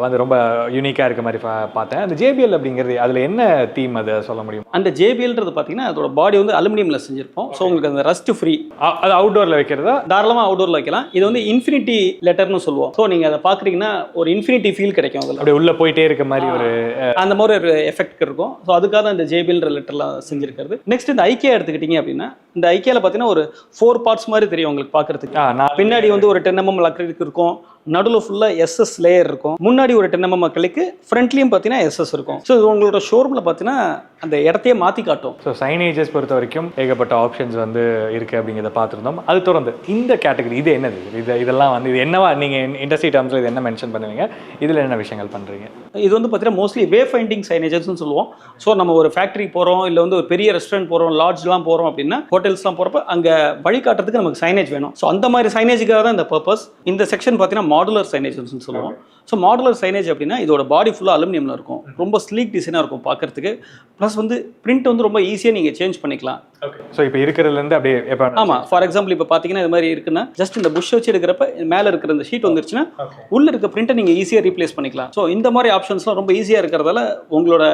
வந்து ரொம்ப யூனிக்காக இருக்க மாதிரி பார்த்தேன். அந்த ஜேபிஎல் அப்படிங்கிறது அதில் என்ன தீம் அதை சொல்ல முடியும்? அந்த ஜேபிஎல்ன்றது பார்த்தீங்கன்னா அதோட பாடி வந்து அலுமினியமில் செஞ்சிருப்போம். ஸோ உங்களுக்கு அந்த ரஸ்ட் ஃப்ரீ. அது அவுட்டோரில் வைக்கிறதா? தாராளமாக அவுட்டோரில் வைக்கலாம். இது வந்து இன்ஃபினிட்டி லெட்டர்னு சொல்லுவோம். ஸோ நீங்கள் அதை பார்க்குறீங்கன்னா ஒரு இன்ஃபினிட்டி ஃபீல் கிடைக்கும். அதில் அப்படியே உள்ளே போயிட்டே இருக்க மாதிரி ஒரு அந்த மாதிரி ஒரு எஃபெக்ட் இருக்கும். ஸோ அதுக்காக தான் இந்த ஜேபிஎல்ன்ற லெட்டர்லாம் செஞ்சிருக்கிறது. நெக்ஸ்ட் இந்த ஐக்கியா எடுத்துக்கிட்டீங்க அப்படின்னா இந்த ஐக்கியாவில் பார்த்தீங்கன்னா ஒரு 4 பார்ட்ஸ் மாதிரி தெரியும் உங்களுக்கு பார்க்கறதுக்கு. பின்னாடி வந்து ஒரு 10 mm அக்ரிலிக் இருக்கும், நடுவில் ஃபுல்லாக எஸ்எஸ் லேயர் இருக்கும், முன்னாடி ஒரு 10 mm அக்ரிலிக், ஃப்ரண்ட்லேயும் பார்த்தீங்கன்னா எஸ்எஸ் இருக்கும். ஸோ இது உங்களோட ஷோரூமில் பார்த்தீங்கன்னா அந்த இடத்தையே மாற்றி காட்டும். ஸோ சைனேஜஸ் பொறுத்த வரைக்கும் ஏகப்பட்ட ஆப்ஷன்ஸ் வந்து இருக்குது அப்படிங்கிறத பார்த்துருந்தோம். அது தொடர்ந்து இந்த கேட்டகரி இது என்னது? இதெல்லாம் வந்து இது என்னவா நீங்கள் இண்டஸ்ட்ரி டேர்ம்ஸில் இது என்ன மென்ஷன் பண்ணுவீங்க? இதில் என்ன விஷயங்கள் பண்ணுறீங்க? இது வந்து பார்த்தீங்கன்னா மோஸ்ட்லி வே ஃபைண்டிங் சைனேஜஸ்ன்னு சொல்லுவோம். ஸோ நம்ம ஒரு ஃபேக்ட்ரி போகிறோம், இல்லை வந்து ஒரு பெரிய ரெஸ்டாரண்ட் போகிறோம், லாட்ஜ்லாம் போகிறோம் அப்படின்னா, ஹோட்டல்ஸ்லாம் போகிறப்ப அங்கே வழிகாட்டுறதுக்கு நமக்கு சைனேஜ் வேணும். ஸோ அந்த மாதிரி சைனேஜுக்காக தான் இந்த பர்பஸ். இந்த செக்ஷன் பார்த்தீங்கன்னா மாடுலர் சைனேஜஸ்ன்னு சொல்லுவோம். ஸோ மாடுலர் சைனேஜ் அப்படின்னா இதோட பாடி ஃபுல்லாக அலுமினியமில் இருக்கும், ரொம்ப ஸ்லீக் டிசைனாக இருக்கும் பார்க்கறதுக்கு. ப்ளஸ் வந்து பிரிண்ட் வந்து ரொம்ப ஈஸியாக நீங்கள் சேஞ்ச் பண்ணிக்கலாம். ஸோ இப்போ இருக்கிறதுலேருந்து அப்படியே எப்போ? ஆமாம், ஃபார் எக்ஸாம்பிள் இப்போ பார்த்தீங்கன்னா இது மாதிரி இருக்குன்னா ஜஸ்ட் இந்த புஷ் வச்சு எடுக்கிறப்ப மேலே இருக்கிற இந்த ஷீட் வந்துருச்சுன்னா உள்ள இருக்க பிரிண்ட்டை நீங்கள் ஈஸியாக ரீப்ளேஸ் பண்ணிக்கலாம். ஸோ இந்த மாதிரி ஆப்ஷன்ஸ்லாம் ரொம்ப ஈஸியாக இருக்கிறதால உங்களோட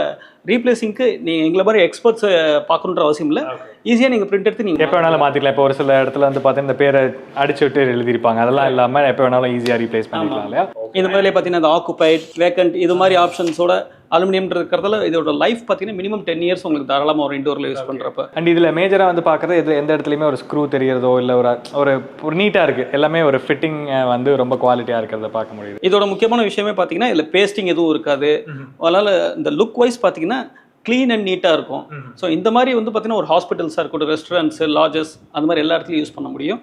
ரீப்ளேசிங்க்கு நீங்கள் எங்களை மாதிரி எக்ஸ்பர்ட்ஸ் பார்க்கணுன்ற அவசியம் இல்லை. ஈஸியாக நீங்கள் பிரிண்ட் எடுத்து நீங்கள் எப்போ வேணாலும் மாற்றிக்கலாம். இப்போ ஒரு சில இடத்துல வந்து பார்த்தீங்கன்னா இந்த பேரை அடிச்சு விட்டு எழுதியிருப்பாங்க, அதெல்லாம் இல்லாமல் எப்போ வேணாலும் ஈஸியாக ரீப்ளேஸ் பண்ணிக்கலாம் இல்லையா? இந்த மாதிரிலே பார்த்தீங்கன்னா இந்த ஆக்குபைட், வேக்கண்ட் இது மாதிரி ஆப்ஷன்ஸோட அலுமினியம் இருக்கிறதால இதோட லைஃப் பார்த்தீங்கன்னா மினிமம் 10 years உங்களுக்கு தாராளமாக ஒரு இண்டோரில் யூஸ் பண்ணுறப்ப. அண்ட் இதில் மேஜராக வந்து பார்க்குறது இதில் எந்த இடத்துலையுமே ஒரு ஸ்க்ரூ தெரியறதோ இல்லை ஒரு நீட்டாக இருக்குது, எல்லாமே ஒரு ஃபிட்டிங் வந்து ரொம்ப குவாலிட்டியாக இருக்கிறத பார்க்க முடியுது. இதோட முக்கியமான விஷயமே பார்த்தீங்கன்னா இதில் பேஸ்டிங் எதுவும் இருக்காது. அதனால் இந்த லுக் வைஸ் பார்த்தீங்கன்னா க்ளீன் அண்ட் நீட்டாக இருக்கும். ஸோ இந்த மாதிரி வந்து பார்த்தீங்கன்னா ஒரு ஹாஸ்பிட்டல்ஸாக இருக்கட்டும், ரெஸ்டாரண்ட்ஸு, லாட்ஜஸ், அந்த மாதிரி எல்லா இடத்துலையும் யூஸ் பண்ண முடியும்.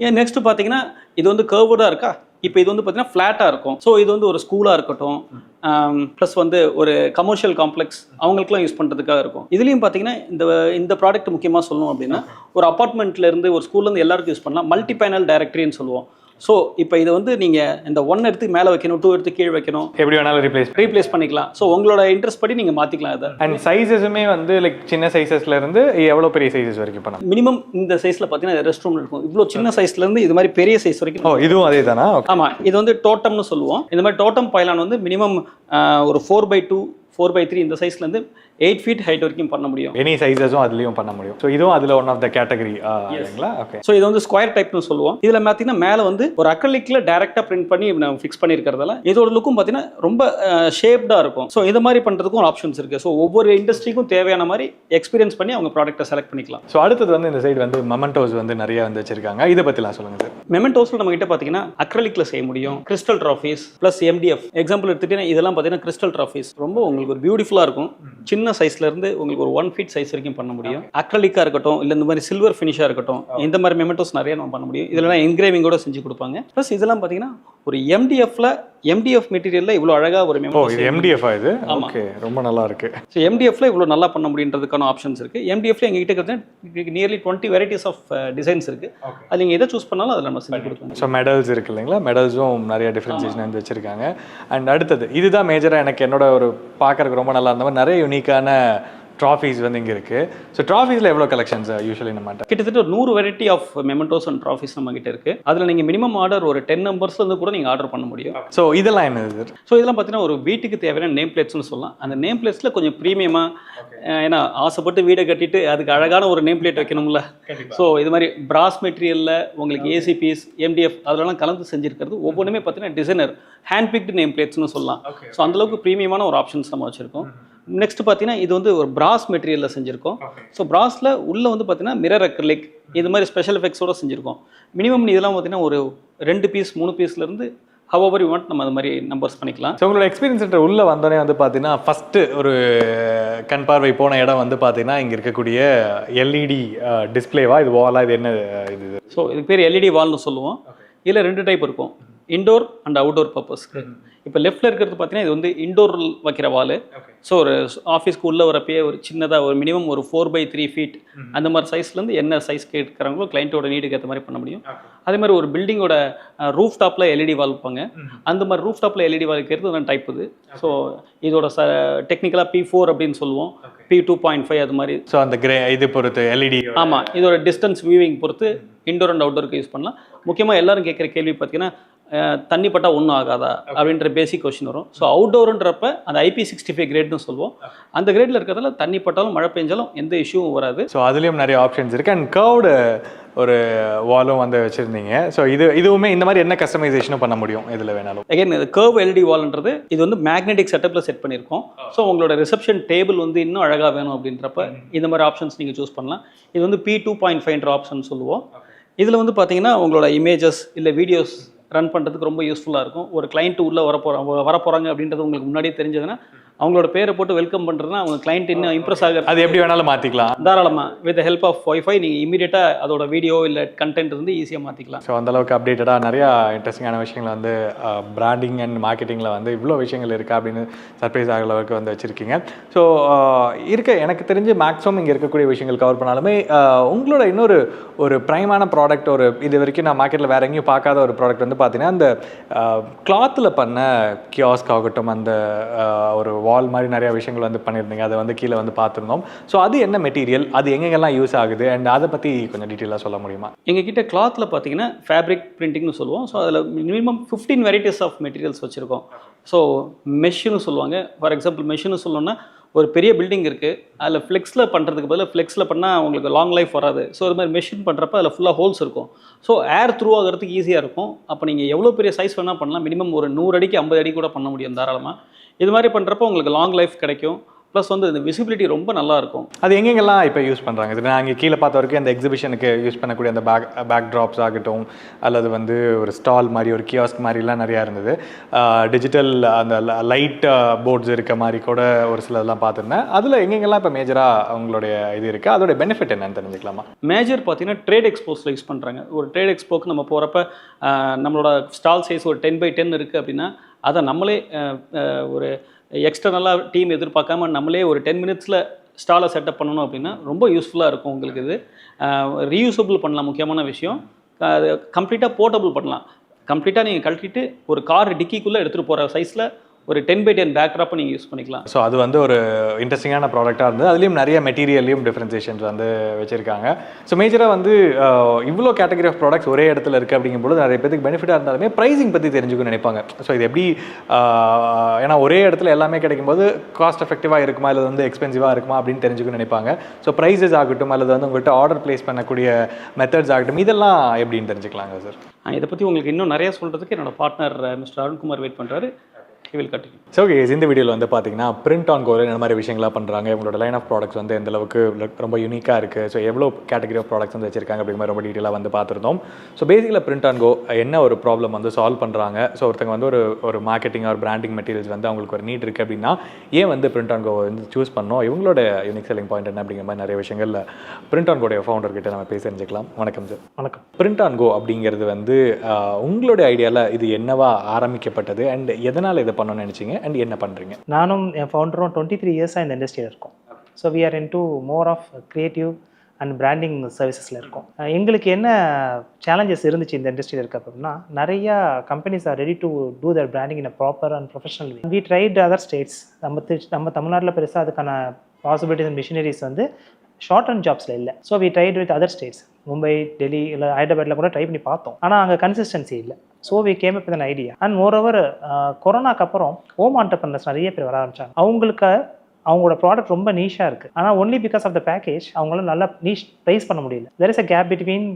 ஏன் நெக்ஸ்ட் பார்த்தீங்கன்னா இது வந்து கர்வ்டாக இருக்கா, இப்போ இது வந்து பார்த்தீங்கன்னா ஃப்ளாட்டாக இருக்கும். ஸோ இது வந்து ஒரு ஸ்கூலாக இருக்கட்டும், ப்ளஸ் வந்து ஒரு கமர்ஷியல் காம்ப்ளெக்ஸ் அவங்களுக்குலாம் யூஸ் பண்ணுறதுக்காக இருக்கும். இதுலேயும் பார்த்தீங்கன்னா இந்த ப்ராடக்ட் முக்கியமாக சொல்லணும் அப்படின்னா ஒரு அப்பார்ட்மெண்ட்லேருந்து ஒரு ஸ்கூல்லேருந்து எல்லாருக்கும் யூஸ் பண்ணலாம். மல்டி பேனல் டைரக்டரின்னு சொல்லுவோம். ஸோ இப்போ இது வந்து நீங்கள் இந்த 1 எடுத்து மேலே வைக்கணும், 2 எடுத்து கீழே வைக்கணும், எப்படி வேணாலும் ரீப்ளேஸ் பண்ணிக்கலாம். ஸோ உங்களோட இன்ட்ரெஸ்ட் படி நீங்கள் மாற்றிக்கலாம் இதை. அண்ட் சைஸஸுமே வந்து லைக் சின்ன சைஸஸ்லேருந்து எவ்வளோ பெரிய சைஸஸ் வரைக்கும் பண்ணலாம்? மினிமம் இந்த சைஸில் பார்த்தீங்கன்னா ரெஸ்ட் ரூம் இருக்கும். இவ்வளோ சின்ன சைஸ்லேருந்து இது மாதிரி பெரிய சைஸ் வரைக்கும். இதுவும் அதே தானா? ஆமாம், இது வந்து டோட்டம்னு சொல்லுவோம். இந்த மாதிரி டோட்டம் பைலான் வந்து மினிமம் ஒரு 4x2, 4x3 இந்த சைஸ்லேருந்து 8 feet ஹைட் வரைக்கும் பண்ண முடியும். எனி சைஸஸும் அதுலேயும் பண்ண முடியும். ஸோ இதுவும் அதில் ஒன் ஆஃப் த கேட்டகரி இல்லைங்களா? ஓகே. ஸோ இது வந்து ஸ்கொயர் டைப்னு சொல்லுவோம். இதில் பார்த்தீங்கன்னா மேலே வந்து ஒரு அக்ரிலிக்ல டேரெக்டாக பிரிண்ட் பண்ணி நம்ம ஃபிக்ஸ் பண்ணியிருக்கிறதால இதோட லுக்கும் பார்த்தீங்கன்னா ரொம்ப ஷேப்டாக இருக்கும். ஸோ இது மாதிரி பண்ணுறதுக்கும் ஆப்ஷன்ஸ் இருக்குது. ஸோ ஒவ்வொரு இண்டஸ்ட்ரிக்கும் தேவையான மாதிரி எக்ஸ்பீரியன்ஸ் பண்ணி அவங்க ப்ராடக்ட்டை செலக்ட் பண்ணிக்கலாம். ஸோ அடுத்தது வந்து இந்த சைடு வந்து மெமெண்டோஸ் வந்து நிறைய வந்து வச்சிருக்காங்க. இதை பற்றிலாம் சொல்லுங்கள் சார். மெமெண்டோஸில் நம்ம கிட்ட பார்த்தீங்கன்னா அக்ரிலிக்ல செய்ய முடியும், crystal trophies plus MDF. Example எடுத்துகிட்டீங்கன்னா இதெல்லாம் பார்த்தீங்கன்னா கிறிஸ்டல் ட்ராஃபீஸ் ரொம்ப உங்களுக்கு ஒரு பியூட்டிஃபுல்லாக இருக்கும். சின்ன சைஸ்லேருந்து உங்களுக்கு ஒரு 1 feet சைஸ் வரைக்கும் பண்ண முடியும். அக்ரிலிக்காக இருக்கட்டும், இல்லை இந்த மாதிரி சில்வர் ஃபினிஷாக இருக்கட்டும், இந்த மாதிரி மெமெண்டோஸ் நிறைய நம்ம பண்ண முடியும். இதெல்லாம் என்கிரேவிங்கோட செஞ்சு கொடுப்பாங்க. ப்ளஸ் இதெல்லாம் பார்த்தீங்கன்னா ஒரு MDF மெட்டீரியலில் இவ்வளோ அழகாக ஒரு மெமெண்டோஸ். இது MDF இது? ஓகே, ரொம்ப நல்லா இருக்கு. ஸோ MDFல இவ்வளோ நல்லா பண்ண முடியுன்றதுக்கான ஆப்ஷன்ஸ் இருக்குது. MDFல எங்ககிட்ட இருக்கிறது நியர்லி 20 வெரைட்டிஸ் ஆஃப் டிசைன்ஸ் இருக்குது. அது நீங்கள் எதை சூஸ் பண்ணாலும் அதில் நம்ம செஞ்சு கொடுக்கலாம். ஸோ மெடல்ஸ் இருக்குது இல்லைங்களா? மெடல்ஸும் நிறைய டிஃப்ரென்சியேஷன் வந்து வச்சுருக்காங்க. அண்ட் அடுத்தது இதுதான் மேஜராக எனக்கு என்னோட ஒரு பார்க்குறதுக்கு ரொம்ப நல்லா இருந்த மாதிரி நிறைய யூனிக்கான ட்ராஃபீஸ் வந்து இங்கே இருக்குது. ஸோ ட்ராஃபீஸில் எவ்வளோ கலெக்ஷன்ஸ் யூஸ்வலி நம்ம கிட்டத்தட்ட ஒரு 100 variety of mementos and trophies நம்ம கிட்ட இருக்குது. அதில் நீங்கள் மினிமம் ஆர்டர் ஒரு 10 நம்பர்ஸ்லேருந்து கூட நீங்கள் ஆர்டர் பண்ண முடியும். ஸோ இதெல்லாம் என்னது? ஸோ இதெல்லாம் பார்த்தீங்கன்னா ஒரு வீட்டுக்கு தேவையான நேம் பிளேட்ஸ்னு சொல்லலாம். அந்த நேம் பிளேட்ஸில் கொஞ்சம் ப்ரீமியமாக, ஏன்னா ஆசைப்பட்டு வீடை கட்டிட்டு அதுக்கு அழகான ஒரு நேம் பிளேட் வைக்கணும்ல. ஸோ இது மாதிரி பிராஸ் மெட்டீரியலில் உங்களுக்கு ACPs, MDF அதெல்லாம் கலந்து செஞ்சுருக்கிறது. ஒவ்வொன்றுமே பார்த்தீங்கன்னா டிசைனர் ஹேண்ட் பிக்டு நேம் பிளேட்ஸ்னு சொல்லலாம். ஸோ அந்தளவுக்கு ப்ரீமியமான ஒரு ஆப்ஷன்ஸ் நம்ம வச்சுருக்கோம். நெக்ஸ்ட் பார்த்தீங்கன்னா இது வந்து ஒரு பிராஸ் மெட்டீரியலில் செஞ்சுருக்கோம். ஸோ பிராஸில் உள்ளே வந்து பார்த்தீங்கன்னா மிரர் அக்ரிலிக் இது மாதிரி ஸ்பெஷல் எஃபெக்ட்ஸோடு செஞ்சுருக்கோம். மினிமம் இதெல்லாம் பார்த்தீங்கன்னா ஒரு 2 பீஸ் 3 பீஸ்லேருந்து ஹவர் யூ வாண்ட் நம்ம அது மாதிரி நம்பர்ஸ் பண்ணிக்கலாம். ஸோ உங்களோட எக்ஸ்பீரியன்ஸ் உள்ளே வந்தோடனே வந்து பார்த்தீங்கன்னா ஃபஸ்ட்டு ஒரு கண் பார்வை போன இடம் வந்து பார்த்தீங்கன்னா இங்கே இருக்கக்கூடிய LED டிஸ்பிளேவா? இது வாலா? இது என்ன இது? ஸோ இதுக்கு பேர் LED வால்னு சொல்லுவோம். இதில் 2 டைப் இருக்கும், இன்டோர் அண்ட் அவுட்டோர் பர்பஸ்க்கு. இப்போ லெஃப்ட்டில் இருக்கிறது பார்த்தீங்கன்னா இது வந்து இன்டோர் வைக்கிற வால். ஸோ ஒரு ஆஃபீஸ்க்கு உள்ளே வரப்பே ஒரு சின்னதாக ஒரு மினிமம் ஒரு 4x3 feet அந்த மாதிரி சைஸ்லேருந்து என்ன சைஸ் கேட்குறாங்களோ கிளைண்ட்டோட நீடுக்கு ஏற்ற மாதிரி பண்ண முடியும். அதே மாதிரி ஒரு பில்டிங்கோட ரூஃப் டாப்பில் LED வால் வைப்பாங்க. அந்த மாதிரி ரூஃப் டாப்பில் LED வால் வைக்கிறது தான் டைப் இது. ஸோ இதோட டெக்னிக்கலாக P4 அப்படின்னு சொல்லுவோம், P2.5 அது மாதிரி. ஸோ அந்த இது பொறுத்து LED. ஆமாம், இதோட டிஸ்டன்ஸ் வியூவிங் பொறுத்து இன்டோர் அண்ட் அவுட்டோருக்கு யூஸ் பண்ணலாம். முக்கியமாக எல்லாரும் கேட்குற கேள்வி பார்த்தீங்கன்னா தண்ணி பட்டா ஒன்றும் ஆகாதா அப்படின்ற பேசிக் கொஸ்டின் வரும். ஸோ அவுட்டோருன்றப்ப அந்த IP65 கிரேட்னு சொல்லுவோம். அந்த கிரேடில் இருக்கிறதுல தண்ணி பட்டாலும் மழை பெஞ்சாலும் எந்த இஷ்யூவும் வராது. ஸோ அதுலேயும் நிறைய ஆப்ஷன்ஸ் இருக்குது. அண்ட் கர்வ்டு ஒரு வாலும் வந்து வச்சுருந்தீங்க. ஸோ இதுவுமே இந்த மாதிரி என்ன கஸ்டமைசேஷனும் பண்ண முடியும் இதில் வேணாலும்? அகைன் இது கர்வ் LED வால்ன்றது இது வந்து மேக்னெட்டிக் செட்டப்பில் செட் பண்ணியிருக்கோம். ஸோ உங்களோட ரிசப்ஷன் டேபிள் வந்து இன்னும் அழகாக வேணும் அப்படின்றப்ப இந்த மாதிரி ஆப்ஷன்ஸ் நீங்கள் சூஸ் பண்ணலாம். இது வந்து P2.5 ஆப்ஷன் சொல்லுவோம். இதில் வந்து பார்த்தீங்கன்னா உங்களோட இமேஜஸ் இல்லை வீடியோஸ் ரன் பண்ணுறதுக்கு ரொம்ப யூஸ்ஃபுல்லாக இருக்கும். ஒரு கிளைண்ட் உள்ளே வரப்போகிறாங்க அப்படின்றது உங்களுக்கு முன்னாடியே தெரிஞ்சதுன்னா அவங்களோட பேரை போட்டு வெல்கம் பண்ணுறதுனா அவங்க கிளைண்ட் இன்னும் இம்ப்ரெஸ் ஆக அது எப்படி வேணாலும் மாற்றிக்கலாம் தாராளமாக. வித் ஹெல்ப் ஆஃப் வைஃபை நீங்கள் இமீடியட்டாக அதோட வீடியோ இல்லை கண்டென்ட் வந்து ஈஸியாக மாற்றிக்கலாம். ஸோ அந்தளவுக்கு அப்டேட்டடாக நிறையா இன்ட்ரெஸ்டிங்கான விஷயங்கள் வந்து பிராண்டிங் அண்ட் மார்க்கெட்டிங்கில் வந்து இவ்வளோ விஷயங்கள் இருக்கா அப்படின்னு சர்ப்ரைஸ் ஆகிற அளவுக்கு வந்து வச்சுருக்கீங்க. ஸோ எனக்கு தெரிஞ்சு மேக்ஸிமம் இங்கே இருக்கக்கூடிய விஷயங்கள் கவர் பண்ணாலுமே உங்களோட இன்னொரு ப்ரைமான ப்ராடக்ட் இது வரைக்கும் நான் மார்க்கெட்டில் வேறு எங்கேயும் பார்க்காத ஒரு ப்ராடக்ட் வந்து பார்த்தீங்கன்னா அந்த கிளாத்தில் பண்ண கியாஸ்க் ஆகட்டும், அந்த ஒரு வால் மாதிரி நிறைய விஷயங்கள் வந்து பண்ணியிருந்தீங்க. அதை வந்து கீழே வந்து பார்த்துருந்தோம். ஸோ அது என்ன மெட்டீரியல், அது எங்கெங்கெல்லாம் யூஸ் ஆகுது அண்ட் அதை பற்றி கொஞ்சம் டீட்டெயிலாக சொல்ல முடியுமா? எங்ககிட்ட கிளாத்தில் பார்த்தீங்கன்னா ஃபேப்ரிக் பிரிண்டிங்னு சொல்லுவோம். ஸோ அதில் மினிமம் 15 வெரைட்டிஸ் ஆஃப் மெட்டீரியல்ஸ் வச்சுருக்கோம். ஸோ மெஷ்ஷுன்னு சொல்லுவாங்க. ஃபார் எக்ஸாம்பிள் மெஷ்ஷுன்னு சொல்லணும்னா ஒரு பெரிய பில்டிங் இருக்குது, அதில் ஃப்ளெக்ஸில் பண்ணுறதுக்கு பதிலாக ஃப்ளெக்ஸில் பண்ணால் உங்களுக்கு லாங் லைஃப் வராது. ஸோ இது மாதிரி மெஷின் பண்ணுறப்ப அதில் ஃபுல்லாக ஹோல்ஸ் இருக்கும். ஸோ ஏர் த்ரூ ஆகிறதுக்கு ஈஸியாக இருக்கும். அப்போ நீங்கள் எவ்வளோ பெரிய சைஸ் வேணால் பண்ணலாம். மினிமம் ஒரு 100 அடிக்கு 50 அடி கூட பண்ண முடியும் தாராளமாக. இது மாதிரி பண்ணுறப்போ உங்களுக்கு லாங் லைஃப் கிடைக்கும். ப்ளஸ் வந்து இந்த விசிபிலிட்டி ரொம்ப நல்லாயிருக்கும். அது எங்கெங்கெல்லாம் இப்போ யூஸ் பண்ணுறாங்க? இது நான் இங்கே கீழே பார்த்த வரைக்கும் அந்த எக்ஸிபிஷனுக்கு யூஸ் பண்ணக்கூடிய அந்த பேக் ட்ராப்ஸ் ஆகட்டும், அல்லது வந்து ஒரு ஸ்டால் மாதிரி ஒரு கியாஸ்க் மாதிரிலாம் நிறையா இருந்தது. டிஜிட்டல் அந்த லைட் போர்ட்ஸ் இருக்க மாதிரி கூட ஒரு சிலதெல்லாம் பார்த்துருந்தேன். அதில் எங்கெங்கெல்லாம் இப்போ மேஜராக அவங்களுடைய இது இருக்குது, அதோட பெனிஃபிட் என்னன்னு தெரிஞ்சுக்கலாமா? மேஜர் பார்த்தீங்கன்னா ட்ரேட் எக்ஸ்போஸில் யூஸ் பண்ணுறாங்க. ஒரு ட்ரேட் எக்ஸ்போக்கு நம்ம போகிறப்ப நம்மளோட ஸ்டால் சைஸ் ஒரு 10x10 இருக்குது அப்படின்னா அதை நம்மளே ஒரு எக்ஸ்டர்னலாக டீம் எதிர்பார்க்காம நம்மளே ஒரு 10 மினிட்ஸில் ஸ்டாலை செட்டப் பண்ணணும் அப்படின்னா ரொம்ப யூஸ்ஃபுல்லாக இருக்கும் உங்களுக்கு. இது ரீயூசபிள் பண்ணலாம். முக்கியமான விஷயம் அது கம்ப்ளீட்டாக போர்ட்டபிள் பண்ணலாம். கம்ப்ளீட்டாக நீங்கள் கழட்டிட்டு ஒரு கார் டிக்கிக்குள்ளே எடுத்துகிட்டு போகிற சைஸில் ஒரு 10x10 பேக்ட்ராப்பை நீங்கள் யூஸ் பண்ணிக்கலாம். ஸோ அது வந்து ஒரு இன்ட்ரெஸ்டிங்கான ப்ராடக்டாக இருந்தது. அதுலேயும் நிறைய மெட்டீரியல்லையும் டிஃப்ரென்சியேஷன்ஸ் வந்து வச்சுருக்காங்க. ஸோ மேஜராக வந்து இவ்வளோ கேட்டகரி ஆஃப் ப்ராடக்ட்ஸ் ஒரே இடத்துல இருக்குது அப்படிங்கும்போது நிறைய பேருக்கு பெனிஃபிட்டாக இருந்தாலுமே ப்ரைஸிங் பற்றி தெரிஞ்சுக்கணும்னு நினைப்பாங்க. ஸோ இது எப்படி, ஏன்னா ஒரே இடத்துல எல்லாமே கிடைக்கும்போது காஸ்ட் எஃபெக்டிவாக இருக்குமா இல்லை வந்து எக்ஸ்பென்சிவாக இருக்குமா அப்படின்னு தெரிஞ்சுக்கணும்னு நினைப்பாங்க. ஸோ ப்ரைஸஸ் ஆகட்டும் அல்லது வந்து உங்கள்கிட்ட ஆர்டர் ப்ளேஸ் பண்ணக்கூடிய மெத்தட்ஸ் ஆகட்டும், இதெல்லாம் எப்படின்னு தெரிஞ்சுக்கலாங்க சார்? இதை பற்றி உங்களுக்கு இன்னும் நிறைய சொல்கிறதுக்கு என்னோட பார்ட்னர் மிஸ்டர் அருண்குமார் வெயிட் பண்ணுறாரு. ஸோ இந்த வீடியோவில் வந்து பார்த்தீங்கன்னா பிரிண்ட் ஆன் கோவில் என்ன மாதிரி விஷயங்களாக பண்ணுறாங்க, இவங்களோட லைன் ஆஃப் ப்ராடக்ட்ஸ் வந்து எந்த அளவுக்கு ரொம்ப யூனிக்காக இருக்குது, ஸோ எவ்வளோ கேட்டகரி ஆஃப் ப்ராடக்ட்ஸ் வந்து வச்சிருக்காங்க அப்படிங்கிற மாதிரி ரொம்ப டீட்டெயிலாக வந்து பார்த்துருந்தோம். ஸோ பேசிக்கலாக பிரிண்ட் ஆன் கோ என்ன ஒரு ப்ராப்ளம் வந்து சால்வ் பண்ணுறாங்க. ஸோ ஒருத்தங்க வந்து ஒரு மார்க்கெட்டிங் ஒரு பிராண்டிங் மெட்டீரியல்ஸ் வந்து அவங்களுக்கு ஒரு நீட் இருக்குது அப்படின்னா ஏன் வந்து பிரிண்ட் ஆன் கோ வந்து சூஸ் பண்ணோம், இவங்களோட யூனிக் செல்லிங் பாயிண்ட் என்ன அப்படிங்கிற மாதிரி நிறைய விஷயங்கள் பிரிண்ட் ஆன் கோடைய ஃபவுண்டர் கிட்ட நம்ம பேசி தெரிஞ்சுக்கலாம். வணக்கம் சார். வணக்கம். பிரிண்ட் ஆன் கோ அப்படிங்கிறது வந்து உங்களுடைய ஐடியாவில் இது என்னவா ஆரம்பிக்கப்பட்டது அண்ட் எதனால் இதை பண்ணணும்னு நினச்சிங்க அண்ட் என்ன பண்ணுறீங்க? நானும் என் ஃபவுண்டரும் 23 இயர்ஸாக இந்த இண்டஸ்ட்ரியில் இருக்கோம். So we are into more of creative and branding சர்வீசஸில் இருக்கோம். எங்களுக்கு என்ன சேலஞ்சஸ் இருந்துச்சு இந்த இண்டஸ்ட்ரியில் இருக்க அப்படின்னா, நிறையா companies are ready to do their branding in a proper and professional way. We tried other states. நம்ம தமிழ்நாட்டில் பெருசாக அதுக்கான பாசிபிலிட்டிஸ் அண்ட் மிஷினரிஸ் வந்து ஷார்ட் அண்ட் ஜாப்ஸில் இல்லை. So we tried with other states, Mumbai, Delhi இல்லை ஹைதராபாத்தில் கூட ட்ரை பண்ணி பார்த்தோம். ஆனால் அங்கே கன்சிஸ்டன்சி இல்லை. So we came up with an idea. And moreover கொரோனாக்கு அப்புறம் ஹோம் ஆண்டர்பிரனர்ஸ் நிறைய பேர் வர ஆரம்பிச்சாங்க. அவங்களோட ப்ராடக்ட் ரொம்ப நீஷாக இருக்குது. ஆனால் only because of the package அவங்களால நல்லா நீஷ் ப்ரைஸ் பண்ண முடியல. There is a gap between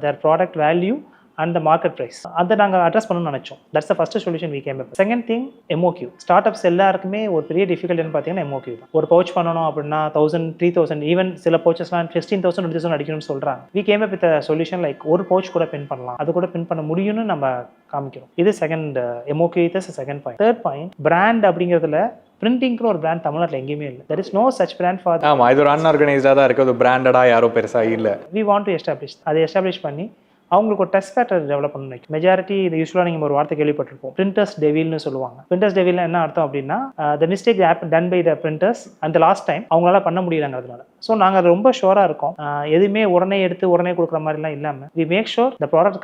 their product value and the market price. அதை நாங்கள் அட்ரஸ் பண்ணணும்னு நினச்சோம். That's the first solution we came up. Second thing MOQ. Startups எல்லாருக்குமே ஒரு பெரிய டிஃபிகல்ட்னு பார்த்தீங்கன்னா MOQ தான். ஒரு பவுச் பண்ணணும் அப்படின்னா 1000, 3000, ஈவன் சில பவுச்சஸ்லாம் 15,000, 20,000 அடிக்கணும்னு சொல்கிறாங்க. We came up with solution like ஒரு பவுச் கூட பின் பண்ணலாம், அது கூட பின் பண்ண முடியும்னு நம்ம காமிக்கிறோம். இது செகண்ட் MOQ. இது second point. Third point, brand அப்படிங்கிறதுல பிரிண்டிங்க்கு ஒரு பிராண்ட் தமிழ்நாட்டில் எங்கேயுமே இல்லை. There is no such brand for. ஆமாம், இது ஒரு அன்ஆர்கனைஸ்டாக தான் இருக்குது. அது பிராண்டடாக யாரும் பெருசாக இல்லை. We want to establish. அதை எஸ்டாப்ளிஷ் பண்ணி அவங்களுக்கு ஒரு டெஸ்ட் ஃபேக்டர் டெவலப் பண்ணணும். மெஜாரிட்டி இது யூஸ்வலாக நீங்கள் ஒரு வார்த்தை கேள்விப்பட்டிருப்போம், பிரிண்டர்ஸ் டெவில்னு சொல்லுவாங்க. பிரிண்டர்ஸ் டெவில்னா என்ன அர்த்தம் அப்படின்னா, the mistake done by the printers அந்த லாஸ்ட் டைம் அவங்களால பண்ண முடியலங்கிறதுனால. ஸோ நாங்கள் அது ரொம்ப ஷோராக இருக்கோம். எதுவுமே உடனே எடுத்து உடனே கொடுக்குற மாதிரிலாம் இல்லாமல் we make sure the product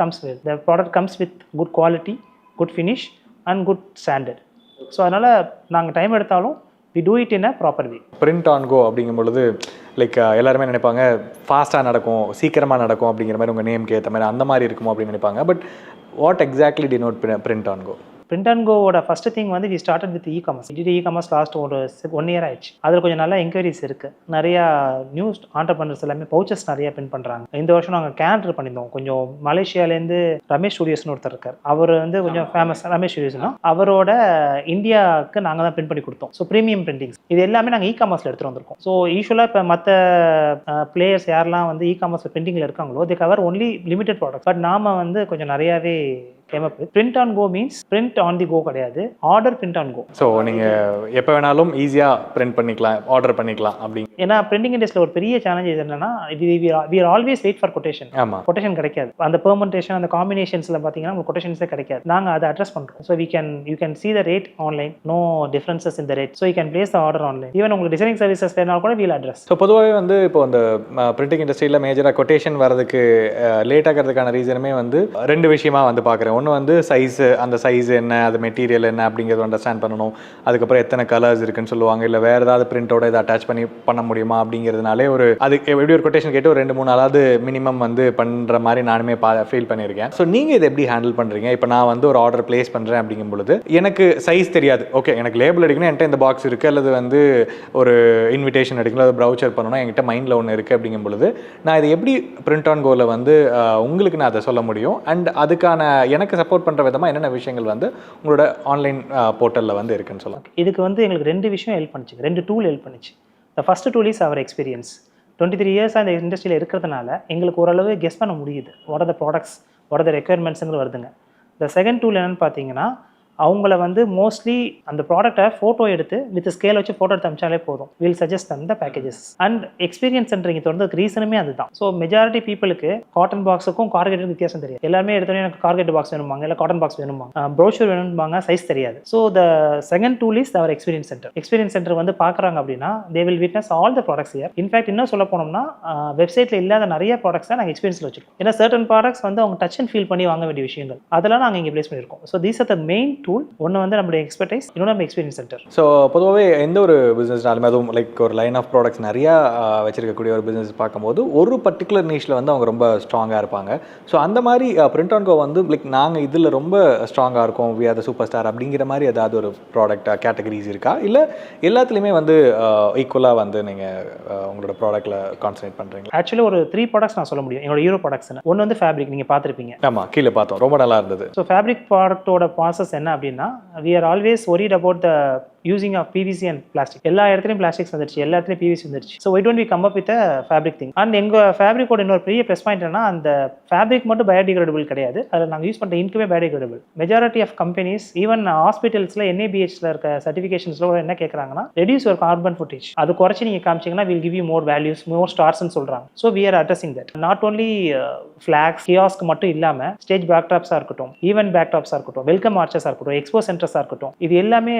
comes with good quality, good finish and good standard. So அதனால் நாங்கள் டைம் எடுத்தாலும் we do it in a proper way. Print on go அப்படிங்கும் பொழுது லைக் எல்லாருமே நினைப்பாங்க ஃபாஸ்ட்டாக நடக்கும், சீக்கிரமாக நடக்கும் அப்படிங்கிற மாதிரி உங்கள் நேம்க்கு ஏற்ற மாதிரி அந்த மாதிரி இருக்குமோ அப்படின்னு நினைப்பாங்க. But what exactly denote print on go? Print and கோவோட ஃபர்ஸ்ட் திங் வந்து we started with e-commerce. E-commerce last ஒரு 1 இயர் ஆயிடுச்சு. அதில் கொஞ்சம் நல்ல என்கொயரிஸ் இருக்குது. நிறையா நியூ ஆண்டர்பிரனர்ஸ் எல்லாமே பவுச்சஸ் நிறைய பிரிண்ட் பண்ணுறாங்க. இந்த வருஷம் நாங்கள் கேலண்டர் பண்ணியிருந்தோம். கொஞ்சம் மலேசியாலேருந்து ரமேஷ் ஸ்டுடியோஸ்னு ஒருத்தர் இருக்கார். அவர் வந்து கொஞ்சம் ஃபேமஸ் ரமேஷ் ஸ்டுடியோஸ்னா அவரோட இந்தியாவுக்கு நாங்கள் தான் பிரிண்ட் பண்ணி கொடுத்தோம். ஸோ ப்ரீமியம் பிரிண்டிங்ஸ் இது எல்லாமே நாங்கள் இ-காமர்ஸில் எடுத்துகிட்டு வந்திருக்கோம். ஸோ யூஸ்வலாக இப்போ மற்ற பிளேயர்ஸ் யாரெல்லாம் வந்து இ-காமர்ஸில் பிரிண்டிங்கில் இருக்காங்களோ they cover only limited product. But நாம வந்து கொஞ்சம் நிறையாவே print on go means print on the go கிடையாது, order print on go. So நீங்கள் எப்போ வேணாலும் ஈஸியாக பிரிண்ட் பண்ணிக்கலாம், ஆர்டர் பண்ணிக்கலாம் அப்படி. ஏன்னா பிரிண்டிங் இண்டஸ்ட்ரியில் ஒரு பெரிய சேலஞ்ச் இது என்னன்னா, we are always wait for quotation. ஆமாம், கொட்டேஷன் கிடைக்காது. அந்த பெர்மெண்டேஷன் அந்த காம்பினேஷன்ஸில் பார்த்தீங்கன்னா உங்களுக்கு கொட்டேஷன்ஸே கிடைக்காது. நாங்கள் அதை அட்ரஸ் பண்ணுறோம். So you can see the rate online, no differences in the rate, so you can place the order online. Even உங்களுக்கு டிசைனிங் சர்வீசஸ் வேணாலும் கூட வீல் அட்ரஸ். ஸோ பொதுவாகவே வந்து இப்போ அந்த பிரிண்டிங் இண்டஸ்ட்ரியில் மேஜராக கொட்டேஷன் வரதுக்கு லேட் ஆகிறதுக்கான ரீசனுமே வந்து 2 விஷயமா வந்து பார்க்குறேன். ஒன்று வந்து சைஸு, அந்த சைஸ் என்ன, அது மெட்டீரியல் என்ன அப்படிங்கிறது அண்டர்ஸ்டாண்ட் பண்ணணும். அதுக்கப்புறம் எத்தனை கலர்ஸ் இருக்குன்னு சொல்லுவாங்க, இல்லை வேறு ஏதாவது பிரிண்டோட இதை அட்டாச் பண்ண முடியுமா அப்படிங்கிறதுனாலே அது எப்படி ஒரு கொட்டேஷன் கேட்டு ஒரு 2-3 நாளாவது மினிமம் வந்து பண்ணுற மாதிரி நானுமே ஃபீல் பண்ணியிருக்கேன். ஸோ நீங்கள் இதை எப்படி ஹேண்டில் பண்ணுறீங்க? இப்போ நான் வந்து ஒரு ஆர்டர் பிளேஸ் பண்ணுறேன் அப்படிங்கும் பொழுது எனக்கு சைஸ் தெரியாது. ஓகே, எனக்கு லேபிள் அடிக்கணும், என்கிட்ட இந்த பாக்ஸ் இருக்குது, அல்லது வந்து ஒரு இன்விடேஷன் அடிக்கணும், அது ப்ரௌச்சர் பண்ணணும், என்கிட்ட மைண்டில் ஒன்று இருக்குது அப்படிங்கும் பொழுது நான் இதை எப்படி பிரிண்ட் ஆன் கோவில் வந்து உங்களுக்கு நான் அதை சொல்ல முடியும்? அண்ட் அதுக்கான எனக்கு சப்போர்ட் பண்ணுற விதமாக என்னென்ன விஷயங்கள் வந்து உங்களோட ஆன்லைன் போர்ட்டலில் வந்து இருக்குன்னு சொல்லலாம். இதுக்கு வந்து எங்களுக்கு 2 விஷயம் ஹெல்ப் பண்ணிச்சு, 2 டூல் ஹெல்ப் பண்ணிச்சு. The first tool is our experience. 23 இயர்ஸாக இந்த இண்டஸ்ட்ரியில் இருக்கிறதுனால எங்களுக்கு ஓரளவு கெஸ் பண்ண முடியுது what are the products, what are the ரெக்யர்மெண்ட்ஸுங்கிறது வருதுங்க. த செகண்ட் டூல் என்னென்னு பார்த்தீங்கன்னா, அவங்கள வந்து மோஸ்ட்லி அந்த ப்ராடக்ட்டை ஃபோட்டோ எடுத்து வித் ஸ்கேல் வச்சு ஃபோட்டோ எடுத்து அமிச்சாலே போதும். வில் சஜஸ்ட் அந்த பேக்கேஜஸ் அண்ட் எக்ஸ்பீரியன்ஸ் சென்டரிங் தொடர்ந்ததுக்கு ரீசனுமே அதுதான். ஸோ மெஜாரிட்டி பீப்புளுக்கு காட்டன் பாக்ஸுக்கும் கார்கெட்டுக்கும் வித்தியாசம் தெரியாது. எல்லாமே எடுத்தோடனே எனக்கு கார்கெட் பாக்ஸ் வேணுமாங்க, இல்லை காட்டன் பாக்ஸ் வேணுமாங்க, ப்ரோஷர் வேணும்பாங்க, சைஸ் தெரியாது. So the second tool is our experience centre. Experience centre வந்து பார்க்குறாங்க அப்படின்னா they will witness all the products here. In fact இன்னும் சொல்ல போனோம்னா வெப்சைட்டில் இல்லாத நிறைய ப்ராடக்ட்ஸை நாங்கள் எக்ஸ்பீரியன்ஸில் வச்சிருக்கோம். ஏன்னா சர்டன் ப்ராடக்ட்ஸ் வந்து அவங்க டச் அண்ட் ஃபீல் பண்ணி வாங்க வேண்டிய விஷயங்கள் அதெல்லாம் நாங்கள் இங்கே பிளேஸ் பண்ணியிருக்கோம். So these are the main tool. ஒன்று வந்து நம்மளுடைய எக்ஸ்பர்டைஸ், இன்னொன்று நம்ம எக்ஸ்பீரியன்ஸ் சென்டர். ஸோ பொதுவாகவே எந்த ஒரு பிஸ்னஸ்னாலுமே அதுவும் லைக் ஒரு லைன் ஆஃப் ப்ராடக்ட்ஸ் நிறையா வச்சிருக்கக்கூடிய ஒரு பிஸ்னஸ் பார்க்கும்போது ஒரு பர்டிகுலர் நீஷில் வந்து அவங்க ரொம்ப ஸ்ட்ராங்காக இருப்பாங்க. ஸோ அந்த மாதிரி பிரிண்ட் ஆன் கோ வந்து லைக் நாங்கள் இதில் ரொம்ப ஸ்ட்ராங்காக இருக்கோம், we are the super star அப்படிங்கிற மாதிரி ஏதாவது ஒரு ப்ராடக்ட் கேட்டகரிஸ் இருக்கா? இல்லை எல்லாத்துலேயுமே வந்து ஈக்குவலாக வந்து நீங்கள் உங்களோட ப்ராடக்ட்டில் கான்சன்ட்ரேட் பண்ணுறீங்க? ஆக்சுவலி ஒரு 3 ப்ராடக்ட்ஸ் நான் சொல்ல முடியும் என்னோட ஹீரோ ப்ராடக்ட்ஸ்னு. ஒன்று வந்து ஃபேப்ரிக், நீங்கள் பார்த்துருப்பீங்க. ஆமாம், கீழே பார்த்தோம், ரொம்ப நல்லா இருந்தது. ஸோ ஃபேப்ரிக் ப்ராடக்ட்டோட ப்ராசஸ் என்ன அப்படின்னா, we are always worried about the using of PVC and plastic. எல்லா இடத்துலையும் பிளாஸ்டிக்ஸ் வந்துருச்சு, எல்லா இடத்துலையும் PVC வந்துருச்சு. So why don't we come up with a fabric thing? And எங்கள் ஃபேப்ரிக்கோட இன்னொரு பெரிய ப்ளஸ் பாயிண்ட் என்னன்னா, அந்த ஃபேப்ரிக் மட்டும் பயோடிகிரேடபிள் கிடையாது, அதில் நாங்கள் யூஸ் பண்ணுற இன்குமே biodegradable. Majority of companies even ஹாஸ்பிட்டல்ஸில் NABHல இருக்க சர்டிஃபிகேஷன்ஸில் என்ன கேட்குறாங்கன்னா, ரெடியூஸ் யுவர் கார்பன் ஃபுட்டேஜ். அது குறைச்சி நீங்கள் காமிச்சிங்கன்னா will give you more values, more ஸ்டார்ஸ்ன்னு சொல்கிறாங்க. So we are addressing that. Not only flags kiosk மட்டும் இல்லாமல் ஸ்டேஜ் பேக்ட்ராப்ஸாக இருக்கட்டும், ஈவென்ட் பேக்ட்ராப்ஸாக இருக்கட்டும், வெல்கம் ஆர்ச்சஸாக இருக்கட்டும், எக்ஸ்போ சென்டர்ஸாக இருக்கட்டும், இது எல்லாமே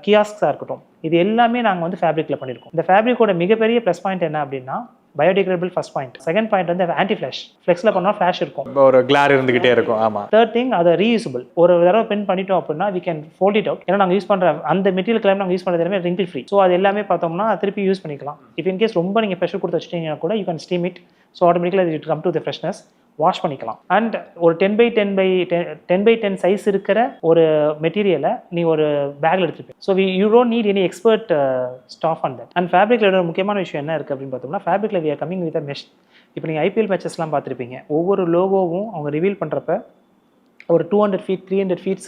கியாஸ்க்ஸாக இருக்கட்டும், இது எல்லாமே நாங்கள் வந்து ஃபேப்ரிக்கில் பண்ணியிருக்கோம். இந்த ஃபேப்ரிக்கோட மிகப்பெரிய ப்ளஸ் பாயிண்ட் என்ன அப்படின்னா, biodegradable first point. Second point வந்து ஆன்டி ஃபிளாஷ். ஃப்ளெக்ஸில் பண்ணால் ஃபிளாஷ் இருக்கும், ஒரு கிளார் இருந்துகிட்டே இருக்கும். ஆமாம். தேர்ட் திங், அதை ரீயூசபிள். ஒரு தடவை பிரிண்ட் பண்ணிட்டோம் அப்படின்னா we can fold it out. ஏன்னா நாங்கள் யூஸ் பண்ணுற அந்த மெட்டீரியல் கிளைம் நாங்கள் யூஸ் பண்ணுறது எல்லாமே wrinkle free. ஸோ அது எல்லாமே பார்த்தோம்னா திருப்பி யூஸ் பண்ணிக்கலாம். இஃப் இன்கேஸ் ரொம்ப நீங்கள் ப்ரெஷர் கொடுத்து வச்சுட்டீங்கன்னா கூட you can steam it. So ஆட்டோமேட்டிக்கலாக it come to the freshness. Wash பண்ணிக்கலாம். அண்ட் ஒரு 10x10 சைஸ் இருக்கிற ஒரு மெட்டீரியலை நீ ஒரு பேக்கில் எடுத்துப்பேன். So you don't need any expert staff on that. And ஃபேப்ரிக்கில் ஒரு முக்கியமான விஷயம் என்ன இருக்குது அப்படின்னு பார்த்தோம்னா, ஃபேப்ரிக்கில் we are coming with a mesh. இப்போ நீங்கள் IPL மேட்சஸ்லாம் பார்த்துருப்பீங்க, ஒவ்வொரு லோகோவும் அவங்க ரிவீல் பண்ணுறப்ப ஒரு 200 feet 300 feet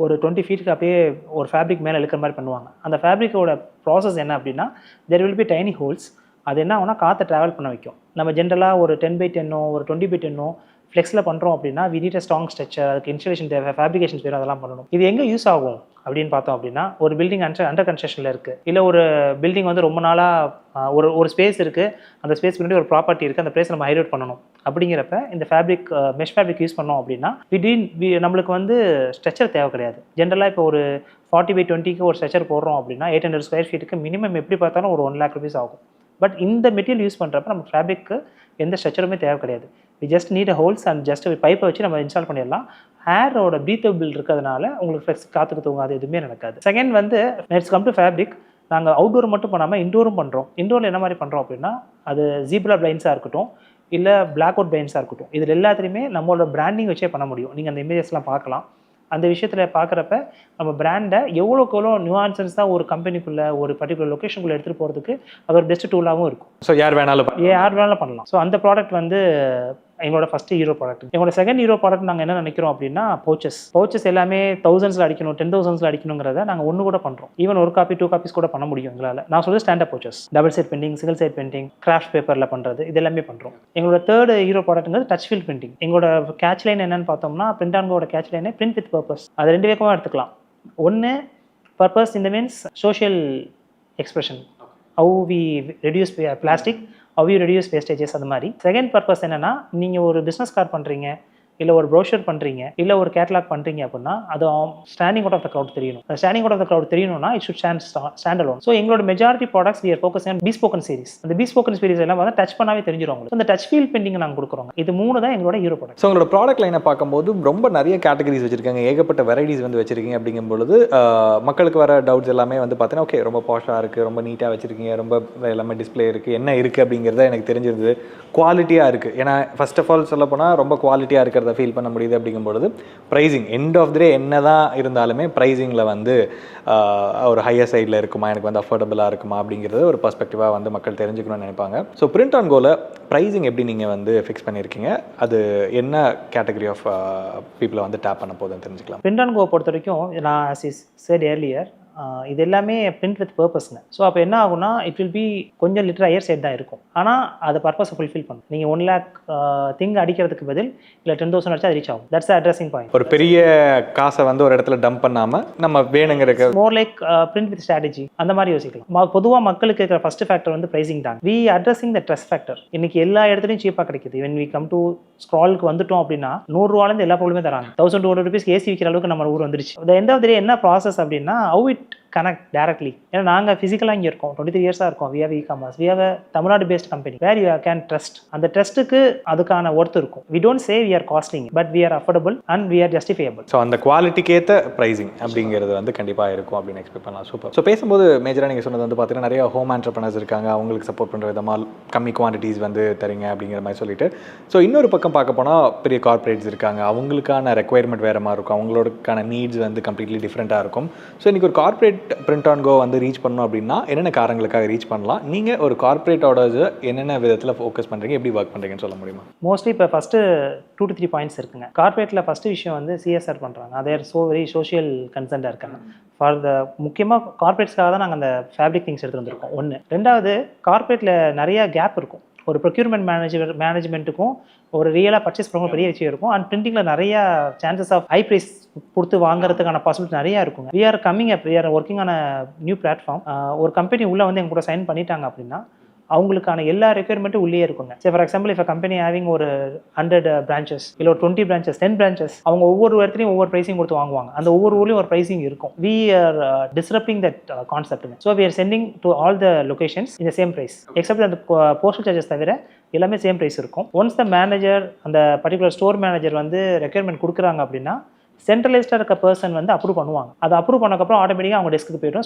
ஒரு 20 feet அப்படியே ஒரு ஃபேப்ரிக் மேலே இழுக்கிற மாதிரி பண்ணுவாங்க. அந்த ஃபேப்ரிக்கோட ப்ராசஸ் என்ன அப்படின்னா, there will be tiny holes. அது என்ன ஆகுனா காற்றை ட்ராவல் பண்ண வைக்கும். நம்ம ஜென்ரலாக ஒரு 10x10 ஒரு 20x10 ஃப்ளெக்ஸில் பண்ணுறோம் அப்படின்னா we need a strong structure, அதுக்கு இன்ஸ்டலேஷன் தேவை, ஃபேப்ரிகேஷன்ஸ் வேணும், அதெல்லாம் பண்ணணும். இது எங்கே யூஸ் ஆகும் அப்படின்னு பார்த்தோம் அப்படின்னா, ஒரு பில்டிங் அண்டர் கன்ஸ்ட்ரக்ஷனில் இருக்குது, இல்லை ஒரு பில்டிங் வந்து ரொம்ப நாளாக ஒரு ஸ்பேஸ் இருக்குது, அந்த ஸ்பேஸ் முன்னாடி ஒரு ப்ராப்பர்ட்டி இருக்குது, அந்த பிளேஸ் நம்ம ஹைலைட் பண்ணணும். அப்படிங்கிறப்ப இந்த ஃபேப்ரிக் மெஷ் ஃபேப்ரிக் யூஸ் பண்ணோம் அப்படின்னா நம்மளுக்கு வந்து ஸ்ட்ரக்சர் தேவை கிடையாது. ஜென்ரலாக இப்போ ஒரு 40x20க்கு ஒரு ஸ்ட்ரக்சர் போடுறோம் அப்படின்னா 800 square feet மினிமம் எப்படி பார்த்தாலும் ஒரு 1 lakh rupees ஆகும். பட் இந்த மெட்டீரியல் யூஸ் பண்ணுறப்ப நமக்கு ஃபேப்ரிக்கு எந்த ஸ்ட்ரக்சருமே தேவை கிடையாது. We just need a holes and just பைப்பை வச்சு நம்ம இன்ஸ்டால் பண்ணிடலாம். ஹேரோட ப்ரீத்தபிள் இருக்கிறதுனால உங்களுக்கு ஃப்ளெக்ஸ் காற்றுக்கு தூங்காது, எதுவுமே நடக்காது. செகண்ட் வந்து நெட்ஸ் கம் டு ஃபேப்ரிக். நாங்கள் அவுட்டோர் மட்டும் பண்ணாமல் இன்டோரும் பண்ணுறோம். இன்டோரில் என்ன மாதிரி பண்ணுறோம் அப்படின்னா, அது ஜீப்ரா பிளைன்ஸாக இருக்கட்டும், இல்லை பிளாக் அவுட் பெயிண்ட்ஸாக இருக்கட்டும், இதில் எல்லாத்துலேயுமே நம்மளோட பிராண்டிங் வச்சே பண்ண முடியும். நீங்கள் அந்த இமேஜஸ்லாம் பார்க்கலாம். அந்த விஷயத்தில் பார்க்குறப்ப நம்ம பிராண்டை எவ்வளோக்கு எவ்வளோ நியூஆன்சஸ் தான் ஒரு கம்பெனிக்குள்ளே ஒரு பர்டிகுலர் லொக்கேஷனுக்குள்ளே எடுத்துகிட்டு போகிறதுக்கு அது ஒரு பெஸ்ட் டூலாகவும் இருக்கும். ஸோ யார் வேணாலும் பண்ணலாம். ஸோ அந்த ப்ராடக்ட் வந்து எங்களோட ஃபஸ்ட்டு ஹீரோ ப்ராடக்ட். எங்களோட செகண்ட் ஹீரோ ப்ராடக்ட் நாங்கள் என்ன நினைக்கிறோம் அப்படின்னா பவுச்சஸ் எல்லாமே 1000s அடிக்கணும், 10,000s அடிக்கணுங்கிறத நாங்கள் ஒன்று கூட பண்ணுறோம். ஈவன் 1 காப்பி 2 காப்பீஸ் கூட பண்ண முடியும் எங்களால். நான் சொல்ல stand up pouches, double side painting, single side painting, craft பேப்பரில் பண்ணுறது, இது எல்லாமே பண்ணுறோம். எங்களோட தேர்ட் ஹீரோ ப்ராடக்ட்ங்கிறது டச் ஃபீல் பிரிண்டிங். எங்களோட கேட்ச் லைன் என்னன்னு பார்த்தோம்னா, பிரிண்ட் ஆன் கோட கேட்ச் லைனே பிரிண்ட் வித் பர்பஸ். அது 2 வேகமாக எடுத்துக்கலாம். ஒன்று பர்பஸ் இந்த means social expression, how we reduce plastic, how you reduce wastages. அது மாதிரி செகண்ட் பர்பஸ் என்னன்னா, நீங்கள் ஒரு பிஸ்னஸ் கார்டு பண்ணுறீங்க, இல்லை ஒரு ப்ரோஷர் பண்ணுறீங்க, இல்லை ஒரு கேட்லாக் பண்ணுறீங்க அப்படின்னா அது standing out of the crowd தெரியணும். Standing out of the crowd தெரியணும்னா it should stand alone. So எங்களோட majority products we are focusing on bespoken series. அந்த பீஸ்போக்கன் சீரிஸ் எல்லாம் வந்து டச் பண்ணாவே தெரிஞ்சிடும் உங்களுக்கு. அந்த டச் ஃபீல் பெயிண்டிங் நாங்கள் கொடுக்குறோம். இது 3 தான் எங்களோட ஹீரோ ப்ராடக்ட். ஸோ உங்களோட ப்ராடக்ட் லைனை பார்க்கும்போது ரொம்ப நிறைய கேட்டகரிஸ் வச்சிருக்காங்க, ஏகப்பட்ட வெரைட்டிஸ் வந்து வச்சிருக்கீங்க. அப்படிங்கும்பொழுது மக்களுக்கு வர டவுட்ஸ் எல்லாமே வந்து பார்த்தீங்கன்னா, ஓகே ரொம்ப பாஷாக இருக்குது, ரொம்ப நீட்டாக வச்சிருக்கீங்க, ரொம்ப எல்லாமே டிஸ்பிளே இருக்குது, என்ன இருக்குது அப்படிங்கிறத எனக்கு தெரிஞ்சிருந்தது. குவாலிட்டியாக இருக்குது. ஏன்னா ஃபர்ஸ்ட் ஆஃப் ஆல் சொல்ல போனால் ரொம்ப குவாலிட்டியாக இருக்கிறத ஃபீல் பண்ண முடியுது. அப்படிங்கும்பொழுது ப்ரைஸிங் எண்ட் ஆஃப் த டே என்ன தான் இருந்தாலுமே ப்ரைஸிங்கில் வந்து ஒரு ஹையர் சைடில் இருக்குமா, எனக்கு வந்து அஃபோர்டபுளாக இருக்குமா அப்படிங்கிறது ஒரு பர்ஸ்பெக்டிவாக வந்து மக்கள் தெரிஞ்சுக்கணும்னு நினைப்பாங்க. ஸோ பிரிண்ட் ஆன் கோல ப்ரைஸிங் எப்படி நீங்கள் வந்து ஃபிக்ஸ் பண்ணியிருக்கீங்க, அது என்ன கேட்டகரி ஆஃப் பீப்புளை வந்து டேப் பண்ண போதுன்னு தெரிஞ்சுக்கலாம். பிரிண்ட் ஆன் கோ பொறுத்த வரைக்கும் நான் as I said earlier, இது எல்லாமே பிரிண்ட் வித் பர்பஸ்ங்க. ஸோ அப்போ என்ன ஆகும்னா இட் வில் பி கொஞ்சம் லிட்டர் ஹையர் சைட் தான் இருக்கும். ஆனால் அது பர்பஸை ஃபுல்ஃபில் பண்ணும். நீங்கள் 1 lakh திங் அடிக்கிறதுக்கு பதில் இல்லை 10,000 அடிச்சா ரீச் ஆகும். That's addressing point. ஒரு பெரிய காசை வந்து ஒரு இடத்துல டம்ப் பண்ணாமல் நம்ம வேணுங்கிற more like print with strategy அந்த மாதிரி யோசிக்கலாம். பொதுவாக மக்களுக்கு இருக்கிற ஃபர்ஸ்ட் ஃபேக்டர் வந்து ப்ரைசிங் தான். We addressing the trust factor. இன்னைக்கு எல்லா இடத்துலையும் சீப்பாக கிடைக்குது. when we come to ஸ்க்ராலுக்கு வந்துட்டோம் அப்படின்னா 100 ரூபாலேருந்து எல்லா பொருளுமே தராங்க. 1200 rupees ஏசி விற்கிற அளவுக்கு நம்ம ஊர் வந்துருச்சு. the end of the day என்ன ப்ராசஸ் அப்படின்னா how it connect directly. ஏன்னா நாங்கள் ஃபிசிக்கலாக இங்கே இருக்கோம், 23 years இருக்கோம். we have e-commerce, we have a Tamil Nadu based company where you can trust. அந்த ட்ரஸ்ட்டுக்கு அதுக்கான ஒர்த் இருக்கும். we don't say we are costing but we are affordable and we are justifiable. So அந்த குவாலிட்டிக்கு ஏற்ற ப்ரைஸிங் அப்படிங்கிறது வந்து கண்டிப்பாக இருக்கும் அப்படின்னு எக்ஸ்பெக்ட் பண்ணலாம். சூப்பர். ஸோ பேசும்போது மேஜராக நீங்கள் சொன்னது வந்து பார்த்தீங்கன்னா நிறைய ஹோம் ஆண்டர்ப்ரனர்ஸ் இருக்காங்க, அவங்களுக்கு சப்போர்ட் பண்ணுற விதமாக கம்மி குவான்டிட்டிஸ் வந்து தரீங்க அப்படிங்கிற மாதிரி சொல்லிட்டு. ஸோ இன்னொரு பக்கம் பார்க்க போனால் பெரிய கார்பரேட்ஸ் இருக்காங்க, அவங்களுக்கான ரெக்குயர்மெண்ட் வேறு மாதிரி இருக்கும், அவங்களுக்கான நீட்ஸ் வந்து கம்ப்ளீட்லி டிஃப்ரெண்ட்டாக இருக்கும். ஸோ இன்றைக்கி ஒரு கார்பரேட் பிரிண்ட் ஆன் கோ வந்து ரீச் பண்ணணும் அப்படின்னா என்னென்ன காரணங்களுக்காக ரீச் பண்ணலாம், நீங்கள் ஒரு கார்பரேட் ஆர்டர்ஸ் என்னென்ன விதத்தில் ஃபோக்கஸ் பண்ணுறீங்க, எப்படி ஒர்க் பண்ணுறீங்கன்னு சொல்ல முடியுமா? மோஸ்ட்லி இப்போ ஃபஸ்ட்டு 2 to 3 பாயிண்ட்ஸ் இருக்குங்க. கார்பரேட்டில் ஃபஸ்ட்டு விஷயம் வந்து சிஎஸ்ஆர் பண்ணுறாங்க. அதே வெரி சோஷியல் கன்சர்ன்டாக இருக்காங்க. ஃபார் த முக்கியமாக கார்பரேட்ஸ்க்காக தான் நாங்கள் அந்த ஃபேப்ரிக் திங்ஸ் எடுத்து வந்திருக்கோம். 1. 2வது கார்பரேட்டில் நிறைய கேப் இருக்கும். ஒரு ப்ரொக்யூர்மெண்ட் மேனேஜ்மெண்ட்டுக்கும் ஒரு ரியலாக பர்ச்சேஸ் பண்ணுற பெரிய விஷயம் இருக்கும். அண்ட் பிரிண்டிங்கில் நிறைய சான்சஸ் ஆஃப் ஹை ப்ரைஸ் கொடுத்து வாங்குறதுக்கான பாசிபிலிட்டி நிறையா இருக்குங்க. we are working on a new platform. ஒரு கம்பெனி உள்ளே வந்து எங்க கூட சைன் பண்ணிட்டாங்க அப்படின்னா அவங்களுக்கான எல்லா ரெக்யர்மெண்ட்டும் உள்ளே இருக்குங்க. சரி, ஃபார் எக்ஸாம்பிள் இப்போ கம்பெனி ஹேவிங் ஒரு 100 branches இல்லை ஒரு 20 branches 10 branches, அவங்க ஒவ்வொரு இடத்துலையும் ஒவ்வொரு ப்ரைஸிங் கொடுத்து வாங்குவாங்க. அந்த ஒவ்வொரு ஊர்லேயும் ஒரு ப்ரைஸிங் இருக்கும். we are disrupting that concept. So we are sending to all the locations in the same price except அந்த postal charges தவிர எல்லாமே சேம் ப்ரைஸ் இருக்கும். ஒன்ஸ் த மேனேஜர் அந்த பர்டிகுலர் ஸ்டோர் மேனேஜர் வந்து ரெக்யர்மெண்ட் கொடுக்குறாங்க அப்படின்னா சென்ட்ரலைஸ்டாக இருக்க பர்சன் வந்து அப்ரூவ் பண்ணுவாங்க. அதை அப்ரூவ் பண்ணக்கப்புறம் ஆட்டோமேட்டிக்காக அவங்க டெஸ்க்கு போய்டும்.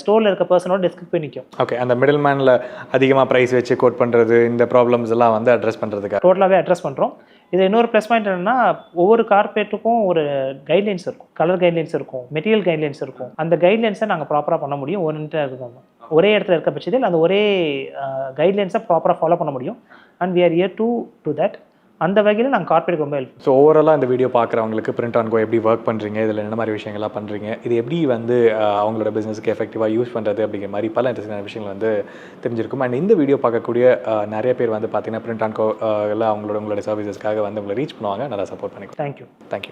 ஸ்டோரில் இருக்க பர்சனோட டெஸ்க்கு போய் நிற்கும். ஓகே, அந்த மிடில் மேனில் அதிகமாக ப்ரைஸ் வச்சு கோட் பண்ணுறது, இந்த ப்ராப்ளம்ஸ் எல்லாம் வந்து அட்ரஸ் பண்ணுறதுக்காக டோட்டலாகவே அட்ரஸ் பண்ணுறோம். இது இன்னொரு ப்ளஸ் பாயிண்ட் என்னென்னா, ஒவ்வொரு கார்பரேட்டுக்கும் ஒரு கைட்லைன்ஸ் இருக்கும், கலர் கைட்லைன்ஸ் இருக்கும், மெட்டீரியல் கைட்லைன்ஸ் இருக்கும். அந்த கைட்லைன்ஸை நாங்கள் ப்ராப்பராக பண்ண முடியும். ஒரே இடத்துல இருக்க பட்சத்தில் அந்த ஒரே கைட்லைன்ஸை ப்ராப்பராக ஃபாலோ பண்ண முடியும். And we are here to do that. அந்த வகையில் நாங்கள் கார்பரேட் ரொம்ப ஹெல்ப். ஸோ ஓவராலாக இந்த வீடியோ பார்க்குறவங்களுக்கு பிரிண்ட் ஆன் கோ எப்படி ஒர்க் பண்ணுறீங்க, இதில் என்ன மாதிரி விஷயங்கள்லாம் பண்ணுறீங்க, இது எப்படி வந்து அவங்களோட பிஸ்னஸுக்கு எஃபெக்டிவாக யூஸ் பண்ணுறது அப்படிங்கிற மாதிரி பல இன்ட்ரெஸ்டிங்கான விஷயங்கள் வந்து தெரிஞ்சிருக்கும். அண்ட் இந்த வீடியோ பார்க்கக்கூடிய நிறைய பேர் வந்து பார்த்தீங்கன்னா பிரிண்ட் ஆன் கோ எல்லாம் உங்களோட சர்வீசஸ்க்காக வந்து உங்களை ரீச் பண்ணுவாங்க. நல்லா சப்போர்ட் பண்ணிக்கோ. தேங்க்யூ.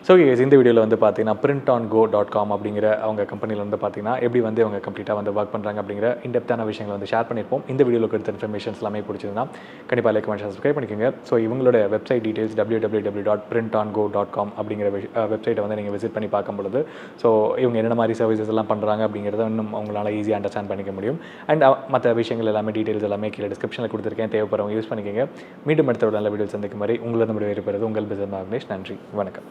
ஸோ இந்த வீடியோவில் வந்து பார்த்தீங்கன்னா printongo.com அப்படிங்கிற அவங்க கம்பெனியில் வந்து பார்த்தீங்கன்னா எப்படி வந்து அவங்க கம்ப்ளீட்டாக வந்து ஒர்க் பண்ணுறாங்க அப்படிங்கிற இன்டெப்த்தான விஷயங்களை வந்து ஷேர் பண்ணியிருப்போம். இந்த வீடியோவில் கொடுத்த இன்ஃபர்மேஷன்ஸ் எல்லாமே பிடிச்சிருந்தா கண்டிப்பாக லைக் கமெண்ட் சப்ஸ்கிரைப் பண்ணிக்கோங்க. ஸோ இவங்களோட வெப்சைட் டீடைல்ஸ் www.printongo.com அப்படிங்கிற வெப்சைட்டை வந்து நீங்கள் விசிட் பண்ணி பார்க்கும்பொழுது ஸோ இவங்க என்னென்ன மாதிரி சர்வீசஸ் எல்லாம் பண்ணுறாங்க அப்படிங்கிறத இன்னும் அவங்களால ஈஸியாக அண்டர்ஸ்டாண்ட் பண்ணிக்க முடியும். அண்ட் மற்ற விஷயங்கள் எல்லாமே டீடைல்ஸ் எல்லாமே கீழே டிஸ்கிரிப்ஷனில் கொடுத்துருக்கேன், தேவைப்படுறவங்க யூஸ் பண்ணிக்கோங்க. மீண்டும் அடுத்த ஒரு நல்ல வீடியோ சந்திக்கும் மாதிரி உங்களது முடிவு இருப்பது உங்கள் பிசினஸ் ஆர்கனைஸ். நன்றி, வணக்கம்.